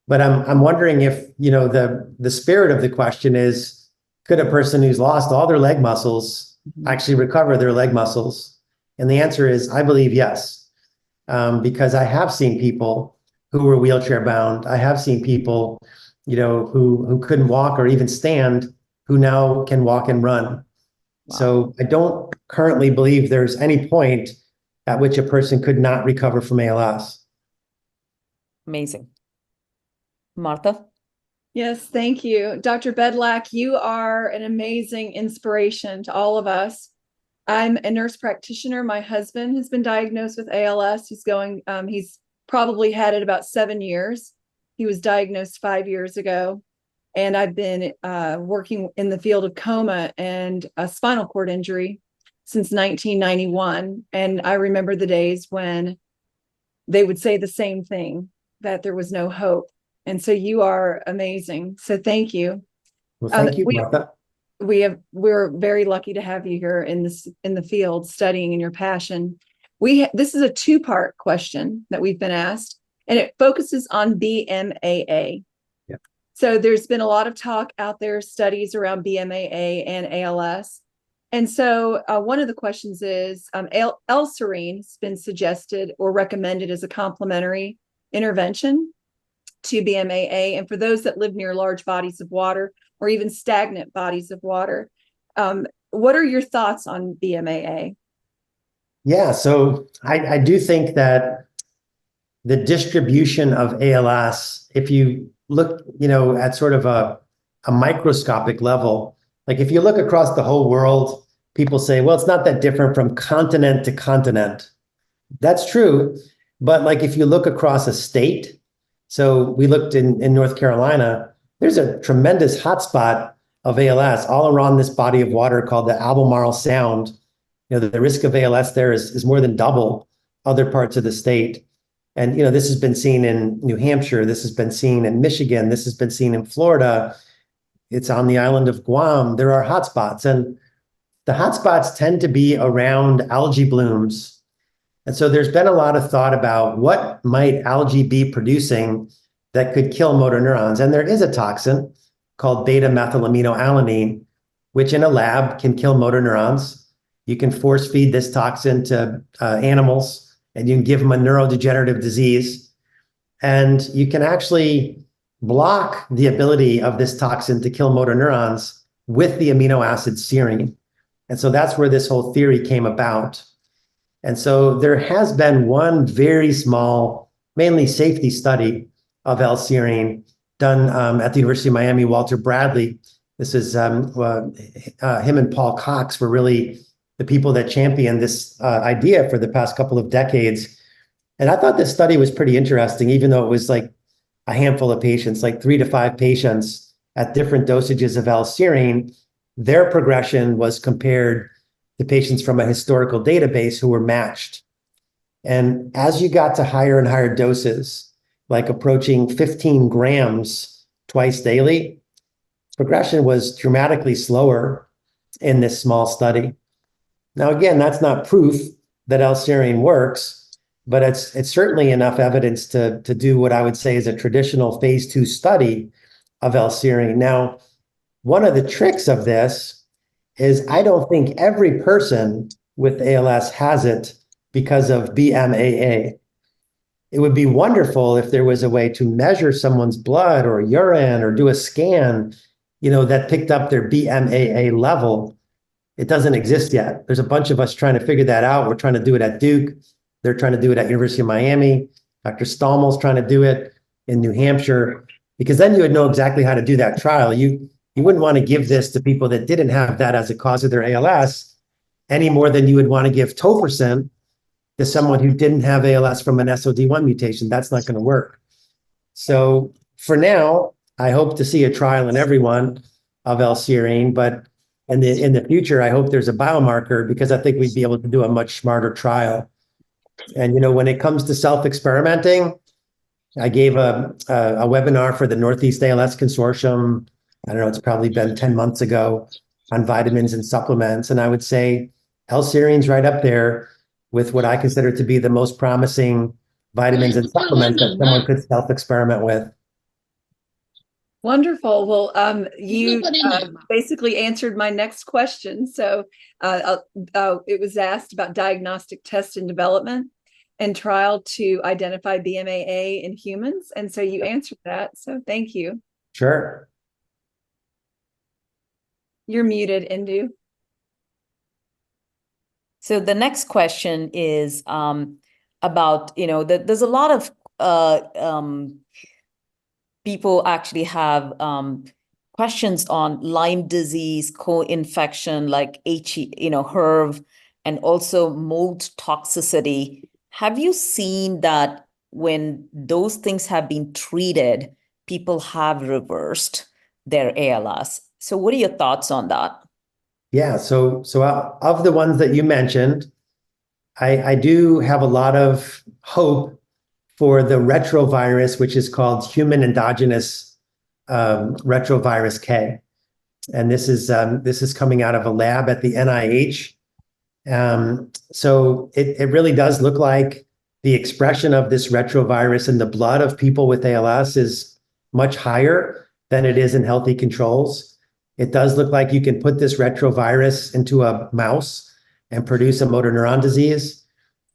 Speaker 3: But I'm wondering if, the spirit of the question is, could a person who's lost all their leg muscles actually recover their leg muscles? And the answer is, I believe yes. Because I have seen people who were wheelchair bound. I have seen people who couldn't walk or even stand, who now can walk and run. Wow. So I don't currently believe there's any point at which a person could not recover from ALS.
Speaker 2: Amazing. Martha?
Speaker 4: Yes, thank you. Dr. Bedlack, you are an amazing inspiration to all of us. I'm a nurse practitioner. My husband has been diagnosed with ALS. He's probably had it about 7 years. He was diagnosed 5 years ago. And I've been working in the field of coma and a spinal cord injury since 1991. And I remember the days when they would say the same thing, that there was no hope. And so you are amazing. So thank you.
Speaker 3: Well, thank you, Martha.
Speaker 4: We're very lucky to have you here in the field studying in your passion. This is a two-part question that we've been asked, and it focuses on BMAA. Yeah. So there's been a lot of talk out there, studies around BMAA and ALS. And so one of the questions is, L-serine has been suggested or recommended as a complementary intervention to BMAA. And for those that live near large bodies of water or even stagnant bodies of water, what are your thoughts on BMAA?
Speaker 3: Yeah, so I do think that the distribution of ALS, if you look, at sort of a microscopic level, like if you look across the whole world, people say, well, it's not that different from continent to continent. That's true. But like if you look across a state, so we looked in North Carolina, there's a tremendous hotspot of ALS all around this body of water called the Albemarle Sound. The risk of ALS there is more than double other parts of the state. And, this has been seen in New Hampshire. This has been seen in Michigan. This has been seen in Florida. It's on the island of Guam. There are hotspots, and the hotspots tend to be around algae blooms. And so there's been a lot of thought about what might algae be producing that could kill motor neurons. And there is a toxin called beta-methylaminoalanine, which in a lab can kill motor neurons. You can force feed this toxin to animals, and you can give them a neurodegenerative disease. And you can actually block the ability of this toxin to kill motor neurons with the amino acid serine. And so that's where this whole theory came about. And so there has been one very small, mainly safety study of L-serine done at the University of Miami, Walter Bradley. This is him and Paul Cox were really the people that championed this idea for the past couple of decades. And I thought this study was pretty interesting, even though it was like a handful of patients, like 3 to 5 patients at different dosages of L-serine. Their progression was compared to patients from a historical database who were matched. And as you got to higher and higher doses, like approaching 15 grams twice daily, progression was dramatically slower in this small study. Now, again, that's not proof that L-serine works, but it's certainly enough evidence to do what I would say is a traditional phase 2 study of L-serine. Now, one of the tricks of this is I don't think every person with ALS has it because of BMAA. It would be wonderful if there was a way to measure someone's blood or urine or do a scan, that picked up their BMAA level. It doesn't exist yet. There's a bunch of us trying to figure that out. We're trying to do it at Duke. They're trying to do it at University of Miami. Dr. Stammel's trying to do it in New Hampshire, because then you would know exactly how to do that trial. You wouldn't want to give this to people that didn't have that as a cause of their ALS any more than you would want to give tofersen to someone who didn't have ALS from an SOD1 mutation. That's not going to work. So for now, I hope to see a trial in everyone of L-serine, but in the future, I hope there's a biomarker, because I think we'd be able to do a much smarter trial. And, when it comes to self-experimenting, I gave a webinar for the Northeast ALS Consortium. I don't know, it's probably been 10 months ago, on vitamins and supplements. And I would say L-serine's right up there with what I consider to be the most promising vitamins and supplements that someone could self-experiment with.
Speaker 4: Wonderful. Well, you basically answered my next question. So it was asked about diagnostic test and development and trial to identify BMAA in humans. And so you answered that. So thank you.
Speaker 3: Sure.
Speaker 4: You're muted, Indu.
Speaker 2: So the next question is about, there's a lot of people actually have questions on Lyme disease, co-infection, like HERV, and also mold toxicity. Have you seen that when those things have been treated, people have reversed their ALS? So what are your thoughts on that?
Speaker 3: Yeah, so of the ones that you mentioned, I do have a lot of hope for the retrovirus, which is called human endogenous retrovirus K. And this is coming out of a lab at the NIH. So it really does look like the expression of this retrovirus in the blood of people with ALS is much higher than it is in healthy controls. It does look like you can put this retrovirus into a mouse and produce a motor neuron disease.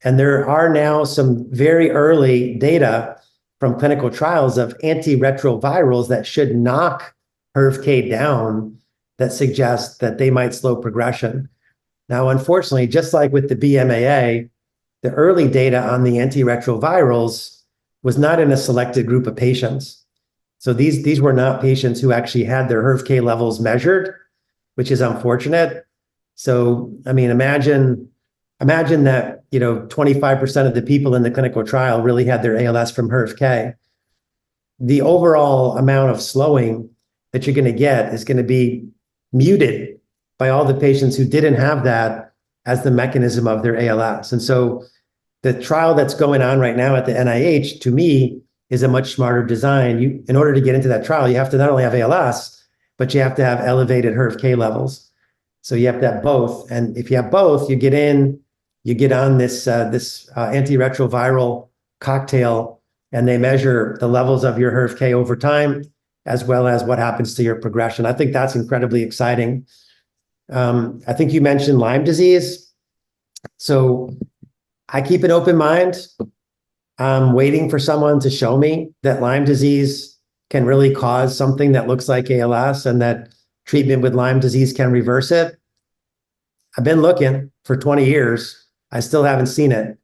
Speaker 3: And there are now some very early data from clinical trials of antiretrovirals that should knock HERV-K down that suggest that they might slow progression. Now, unfortunately, just like with the BMAA, the early data on the antiretrovirals was not in a selected group of patients. So these were not patients who actually had their HERV-K levels measured, which is unfortunate. So, I mean, imagine that, 25% of the people in the clinical trial really had their ALS from HERV-K. The overall amount of slowing that you're going to get is going to be muted by all the patients who didn't have that as the mechanism of their ALS. And so the trial that's going on right now at the NIH, to me, is a much smarter design. In order to get into that trial, you have to not only have ALS, but you have to have elevated HERV-K levels. So you have to have both. And if you have both, you get on this antiretroviral cocktail, and they measure the levels of your HERV-K over time, as well as what happens to your progression. I think that's incredibly exciting. I think you mentioned Lyme disease. So I keep an open mind. I'm waiting for someone to show me that Lyme disease can really cause something that looks like ALS and that treatment with Lyme disease can reverse it. I've been looking for 20 years. I still haven't seen it.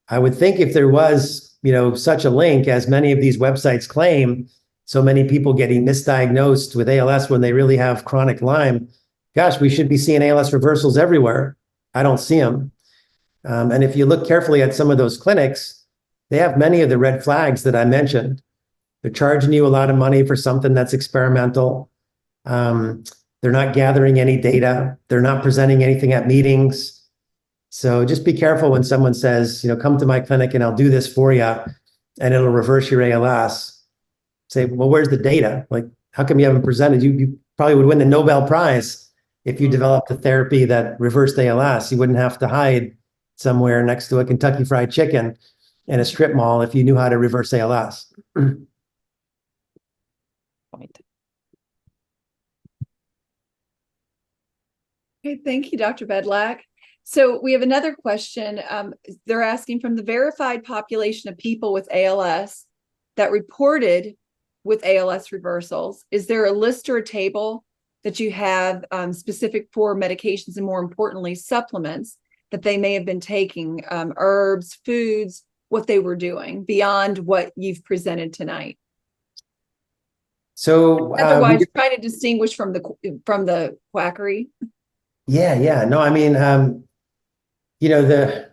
Speaker 3: I would think if there was, such a link as many of these websites claim, so many people getting misdiagnosed with ALS when they really have chronic Lyme, gosh, we should be seeing ALS reversals everywhere. I don't see them. And if you look carefully at some of those clinics, they have many of the red flags that I mentioned. They're charging you a lot of money for something that's experimental. They're not gathering any data. They're not presenting anything at meetings. So just be careful when someone says, come to my clinic and I'll do this for you and it'll reverse your ALS. Say, well, where's the data? Like, how come you haven't presented? You probably would win the Nobel Prize if you developed a therapy that reversed ALS. You wouldn't have to hide somewhere next to a Kentucky Fried Chicken in a strip mall if you knew how to reverse ALS.
Speaker 2: Point.
Speaker 4: Okay, thank you, Dr. Bedlack. So we have another question. They're asking, from the verified population of people with ALS that reported with ALS reversals, is there a list or a table that you have specific for medications and, more importantly, supplements that they may have been taking, herbs, foods, what they were doing beyond what you've presented tonight?
Speaker 3: So
Speaker 4: otherwise, trying to distinguish from the quackery.
Speaker 3: Yeah. No, I mean, the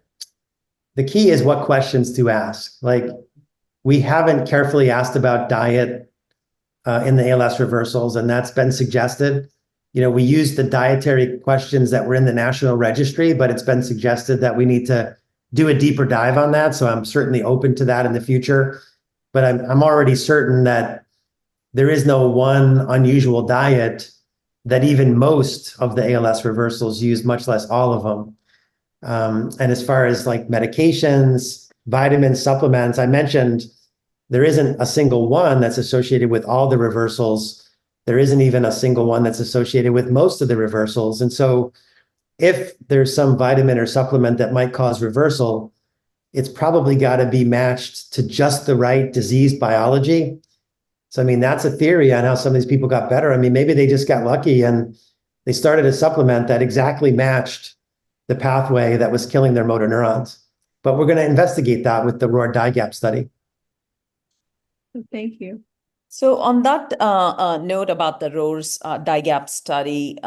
Speaker 3: key is what questions to ask. Like, we haven't carefully asked about diet in the ALS reversals, and that's been suggested. We used the dietary questions that were in the National Registry, but it's been suggested that we need to do a deeper dive on that. So I'm certainly open to that in the future. But I'm already certain that there is no one unusual diet that even most of the ALS reversals use, much less all of them. And as far as like medications, vitamins, supplements, I mentioned there isn't a single one that's associated with all the reversals. There isn't even a single one that's associated with most of the reversals. And so if there's some vitamin or supplement that might cause reversal, it's probably got to be matched to just the right disease biology. So, I mean, that's a theory on how some of these people got better. I mean, maybe they just got lucky and they started a supplement that exactly matched the pathway that was killing their motor neurons. But we're going to investigate that with the ROAR DIGAP study.
Speaker 4: Thank you.
Speaker 2: So on that note about the ROARS DIGAP study,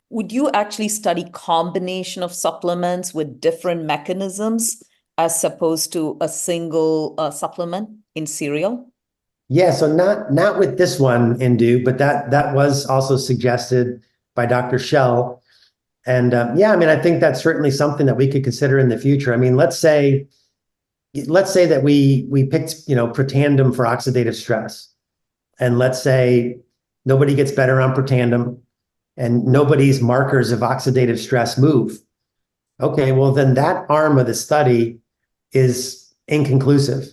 Speaker 2: would you actually study combination of supplements with different mechanisms as opposed to a single supplement in serial?
Speaker 3: Yeah, so not with this one, Indu, but that was also suggested by Dr. Shell. And yeah, I mean, I think that's certainly something that we could consider in the future. I mean, let's say that we picked, Protandim for oxidative stress. And let's say nobody gets better on Protandim and nobody's markers of oxidative stress move. Okay, well, then that arm of the study is inconclusive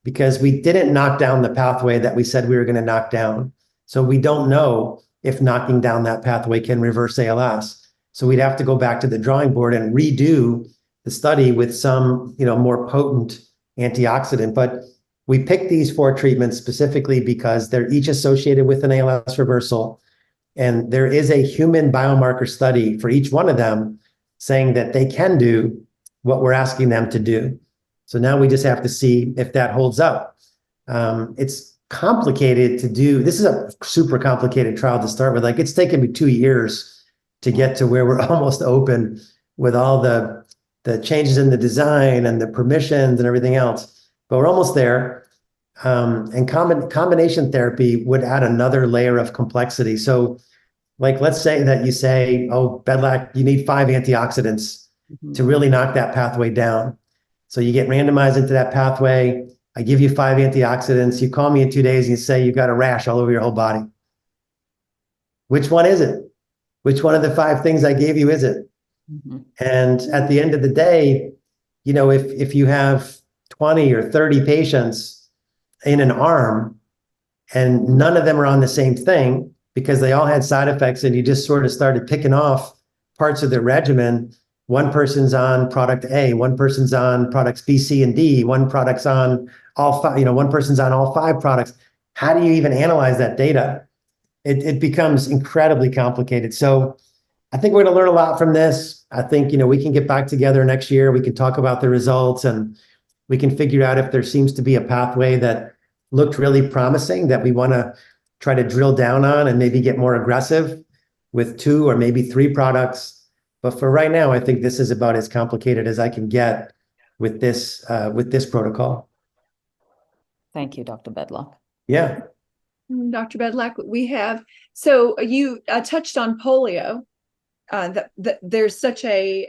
Speaker 3: because we didn't knock down the pathway that we said we were going to knock down. So we don't know if knocking down that pathway can reverse ALS. So we'd have to go back to the drawing board and redo the study with some, more potent antioxidant. But we picked these 4 treatments specifically because they're each associated with an ALS reversal. And there is a human biomarker study for each one of them saying that they can do what we're asking them to do. So now we just have to see if that holds up. It's complicated to do. This is a super complicated trial to start with. Like, it's taken me 2 years to get to where we're almost open with all the changes in the design and the permissions and everything else. But we're almost there. And combination therapy would add another layer of complexity. So, like, let's say that you say, oh, Bedlack, you need 5 antioxidants to really knock that pathway down. So you get randomized into that pathway. I give you 5 antioxidants. You call me in 2 days and you say you've got a rash all over your whole body. Which one is it? Which one of the 5 things I gave you is it? Mm-hmm. And at the end of the day, if you have 20 or 30 patients in an arm and none of them are on the same thing because they all had side effects and you just sort of started picking off parts of their regimen, one person's on product A, one person's on products B, C, and D, one product's on all 5, one person's on all 5 products. How do you even analyze that data? It becomes incredibly complicated. So I think we're going to learn a lot from this. I think, we can get back together next year. We can talk about the results and we can figure out if there seems to be a pathway that looked really promising that we want to try to drill down on and maybe get more aggressive with 2 or maybe 3 products. But for right now, I think this is about as complicated as I can get with this protocol.
Speaker 2: Thank you, Dr. Bedlack.
Speaker 3: Yeah.
Speaker 4: Dr. Bedlack, so you touched on polio, that there's such a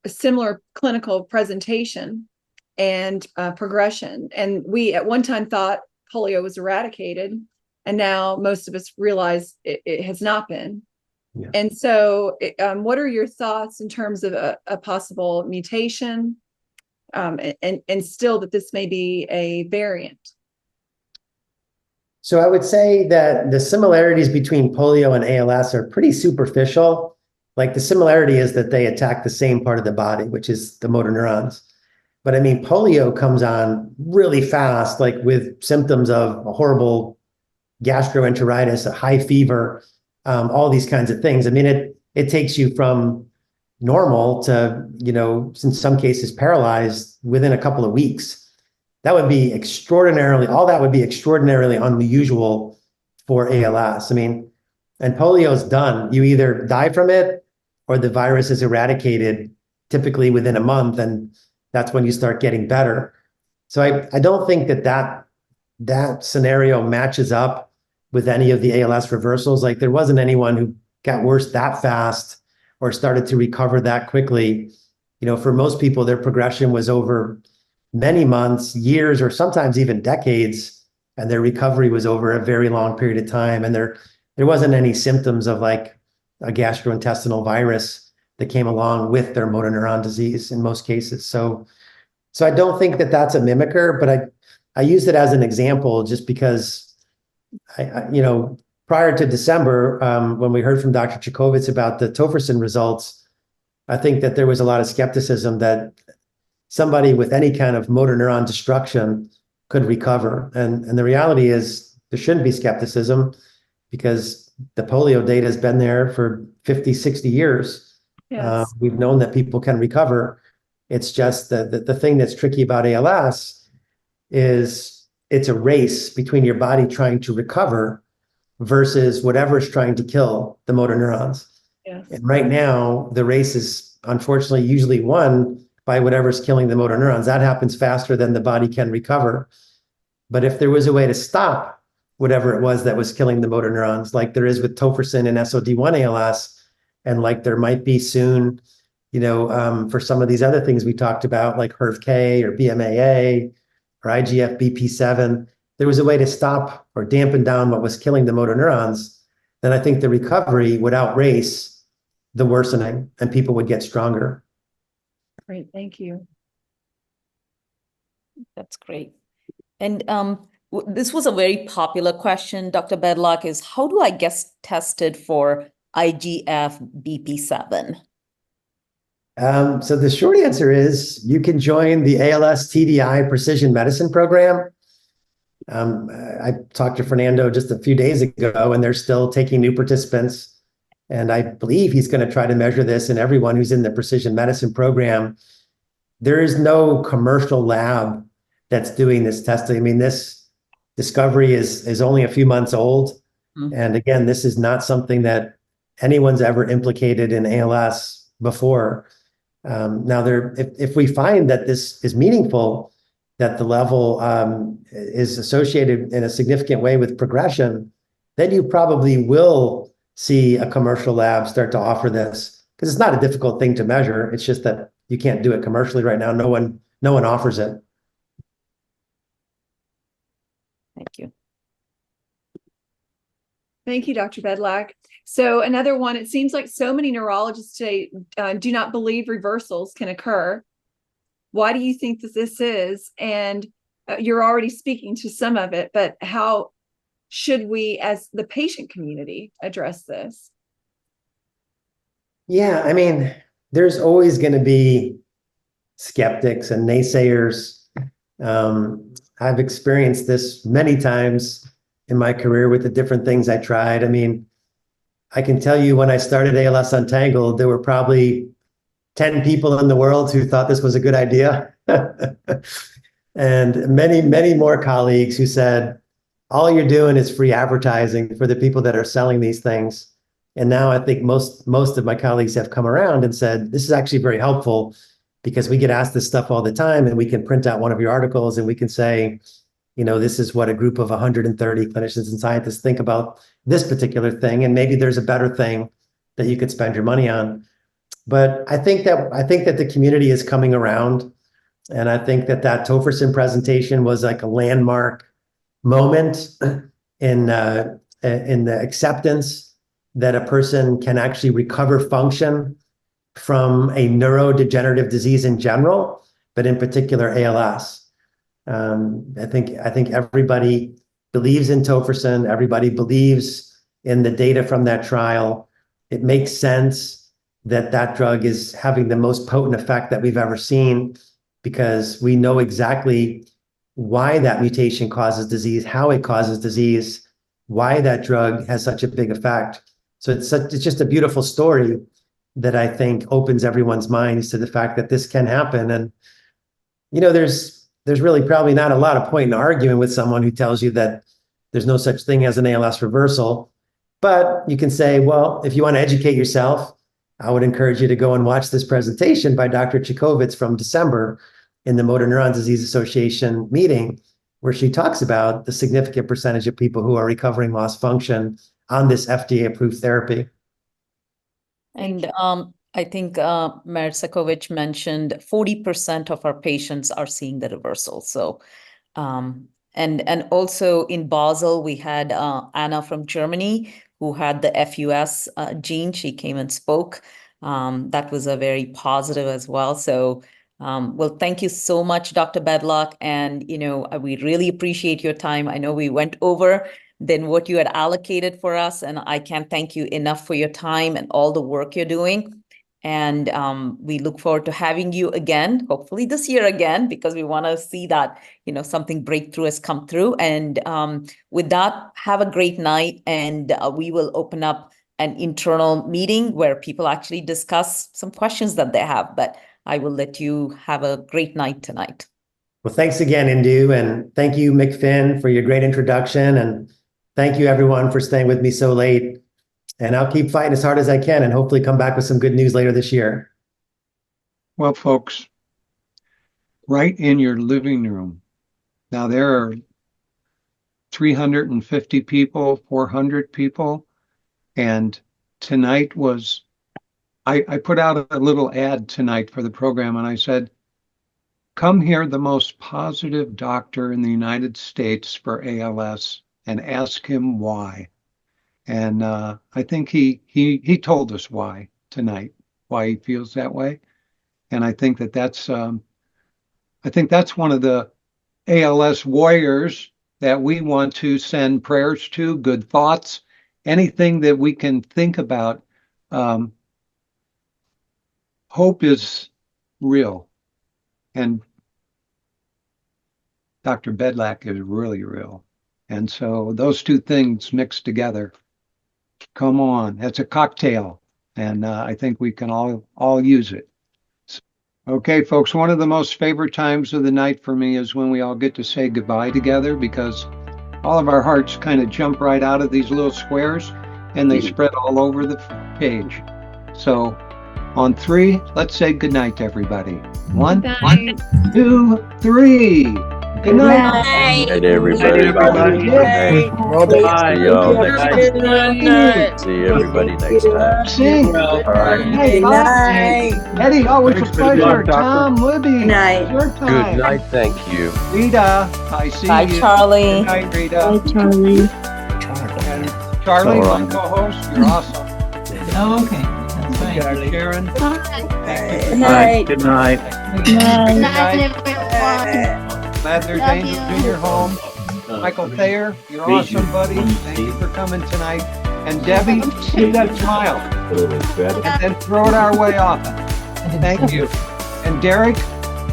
Speaker 4: similar clinical presentation and progression. And we at one time thought polio was eradicated, and now most of us realize it has not been. Yeah. And so what are your thoughts in terms of a possible mutation and still that this may be a variant?
Speaker 3: So I would say that the similarities between polio and ALS are pretty superficial. Like, the similarity is that they attack the same part of the body, which is the motor neurons. But I mean, polio comes on really fast, like with symptoms of a horrible gastroenteritis, a high fever, all these kinds of things. I mean, it takes you from normal to, in some cases paralyzed within a couple of weeks. That would be extraordinarily unusual for ALS. I mean, and polio is done. You either die from it or the virus is eradicated typically within a month, and that's when you start getting better. So I don't think that scenario matches up with any of the ALS reversals. Like, there wasn't anyone who got worse that fast or started to recover that quickly. For most people, their progression was over many months, years, or sometimes even decades, and their recovery was over a very long period of time. And there wasn't any symptoms of like a gastrointestinal virus that came along with their motor neuron disease in most cases. So I don't think that that's a mimicker, but I use it as an example just because prior to December, when we heard from Dr. Chkovitz about the tofersen results, I think that there was a lot of skepticism that somebody with any kind of motor neuron destruction could recover. And the reality is there shouldn't be skepticism because the polio data has been there for 50, 60 years.
Speaker 4: Yes.
Speaker 3: We've known that people can recover. It's just the thing that's tricky about ALS is it's a race between your body trying to recover versus whatever's trying to kill the motor neurons.
Speaker 4: Yes.
Speaker 3: And right now, the race is unfortunately usually won by whatever's killing the motor neurons. That happens faster than the body can recover. But if there was a way to stop whatever it was that was killing the motor neurons, like there is with tofersen and SOD1 ALS, and like there might be soon, for some of these other things we talked about, like HERV-K or BMAA or IGF-BP7, there was a way to stop or dampen down what was killing the motor neurons, then I think the recovery would outrace the worsening and people would get stronger.
Speaker 4: Great. Thank you.
Speaker 2: That's great. And this was a very popular question, Dr. Bedlack, is how do I get tested for IGF-BP7?
Speaker 3: So the short answer is you can join the ALS TDI Precision Medicine Program. I talked to Fernando just a few days ago, and they're still taking new participants. And I believe he's going to try to measure this in everyone who's in the Precision Medicine Program. There is no commercial lab that's doing this testing. I mean, this discovery is only a few months old. Mm-hmm. And again, this is not something that anyone's ever implicated in ALS before. Now, if we find that this is meaningful, that the level is associated in a significant way with progression, then you probably will see a commercial lab start to offer this, because it's not a difficult thing to measure. It's just that you can't do it commercially right now. No one offers it.
Speaker 2: Thank you.
Speaker 4: Thank you, Dr. Bedlack. So another one, it seems like so many neurologists today do not believe reversals can occur. Why do you think that this is? And you're already speaking to some of it, but how should we, as the patient community, address this?
Speaker 3: Yeah, I mean, there's always going to be skeptics and naysayers. I've experienced this many times in my career with the different things I tried. I mean, I can tell you when I started ALS Untangled, there were probably 10 people in the world who thought this was a good idea. And many, many more colleagues who said, all you're doing is free advertising for the people that are selling these things. And now I think most of my colleagues have come around and said, this is actually very helpful because we get asked this stuff all the time, and we can print out one of your articles and we can say, this is what a group of 130 clinicians and scientists think about this particular thing. And maybe there's a better thing that you could spend your money on. But I think that the community is coming around. And I think that tofersen presentation was like a landmark moment in the acceptance that a person can actually recover function from a neurodegenerative disease in general, but in particular ALS. I think everybody believes in tofersen. Everybody believes in the data from that trial. It makes sense that drug is having the most potent effect that we've ever seen, because we know exactly why that mutation causes disease, how it causes disease, why that drug has such a big effect. So it's just a beautiful story that I think opens everyone's minds to the fact that this can happen. And, there's really probably not a lot of point in arguing with someone who tells you that there's no such thing as an ALS reversal. But you can say, well, if you want to educate yourself, I would encourage you to go and watch this presentation by Dr. Chaikovitz from December in the Motor Neuron Disease Association meeting, where she talks about the significant percentage of people who are recovering lost function on this FDA-approved therapy.
Speaker 2: And I think Mayor Sakovic mentioned 40% of our patients are seeing the reversal. So, and also in Basel, we had Anna from Germany who had the FUS gene. She came and spoke. That was a very positive as well. So, well, thank you so much, Dr. Bedlack. And, we really appreciate your time. I know we went over than what you had allocated for us, and I can't thank you enough for your time and all the work you're doing. And we look forward to having you again, hopefully this year again, because we want to see that, something breakthrough has come through. And with that, have a great night. And we will open up an internal meeting where people actually discuss some questions that they have. But I will let you have a great night tonight.
Speaker 3: Well, thanks again, Indu, and thank you, McFinn, for your great introduction, and thank you, everyone, for staying with me so late. And I'll keep fighting as hard as I can and hopefully come back with some good news later this year.
Speaker 1: Well, folks, right in your living room. Now, there are 350 people, 400 people, and tonight was, I put out a little ad tonight for the program, and I said, come hear the most positive doctor in the United States for ALS and ask him why. And I think he told us why tonight, why he feels that way. And I think that's one of the ALS warriors that we want to send prayers to, good thoughts, anything that we can think about. Hope is real. And Dr. Bedlack is really real. And so those two things mixed together, come on, that's a cocktail. And I think we can all use it. Okay, folks, one of the most favorite times of the night for me is when we all get to say goodbye together, because all of our hearts kind of jump right out of these little squares and they spread all over the page. So on 3, let's say goodnight to everybody. 1, 2, 3. Good night.
Speaker 5: Good night, everybody. Good night.
Speaker 6: Well done.
Speaker 5: See y'all next time. See everybody next time.
Speaker 1: Sing.
Speaker 5: All right.
Speaker 1: Hey,
Speaker 6: night.
Speaker 1: Eddie, always a
Speaker 6: Thanks for the
Speaker 1: pleasure.
Speaker 6: luck, doctor.
Speaker 1: Tom, Libby,
Speaker 6: Good night.
Speaker 1: your time.
Speaker 5: Good night. Thank you.
Speaker 1: Rita, I see
Speaker 2: Bye,
Speaker 1: you.
Speaker 2: Charlie.
Speaker 1: Good night, Rita.
Speaker 7: Charlie.
Speaker 1: And Charlie,
Speaker 5: All
Speaker 1: my
Speaker 5: right.
Speaker 1: co-host, you're awesome.
Speaker 7: Oh, okay. That's right.
Speaker 1: Thank you, Sharon. Thank you.
Speaker 6: Good night. Good night.
Speaker 1: Good
Speaker 7: Night.
Speaker 1: night. Glad there's
Speaker 7: Love
Speaker 1: angels
Speaker 7: you.
Speaker 1: in your home. Michael Thayer, you're awesome, buddy. Thank you for coming tonight. And Debbie, give that smile. And then throw it our way often. Thank you. And Derek,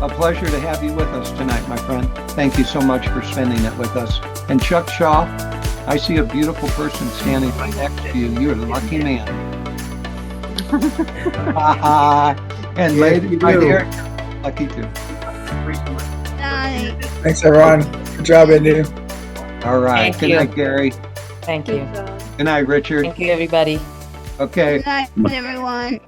Speaker 1: a pleasure to have you with us tonight, my friend. Thank you so much for spending it with us. And Chuck Shaw, I see a beautiful person standing right next to you. You're a lucky man. And lady, right there, lucky too.
Speaker 7: Night.
Speaker 6: Thanks, everyone. Good job, Indu.
Speaker 1: All right.
Speaker 2: Thank
Speaker 1: Good
Speaker 2: you.
Speaker 1: night, Gary.
Speaker 2: Thank you.
Speaker 1: Good night, Richard.
Speaker 2: Thank you, everybody.
Speaker 1: Okay.
Speaker 7: Good night, everyone.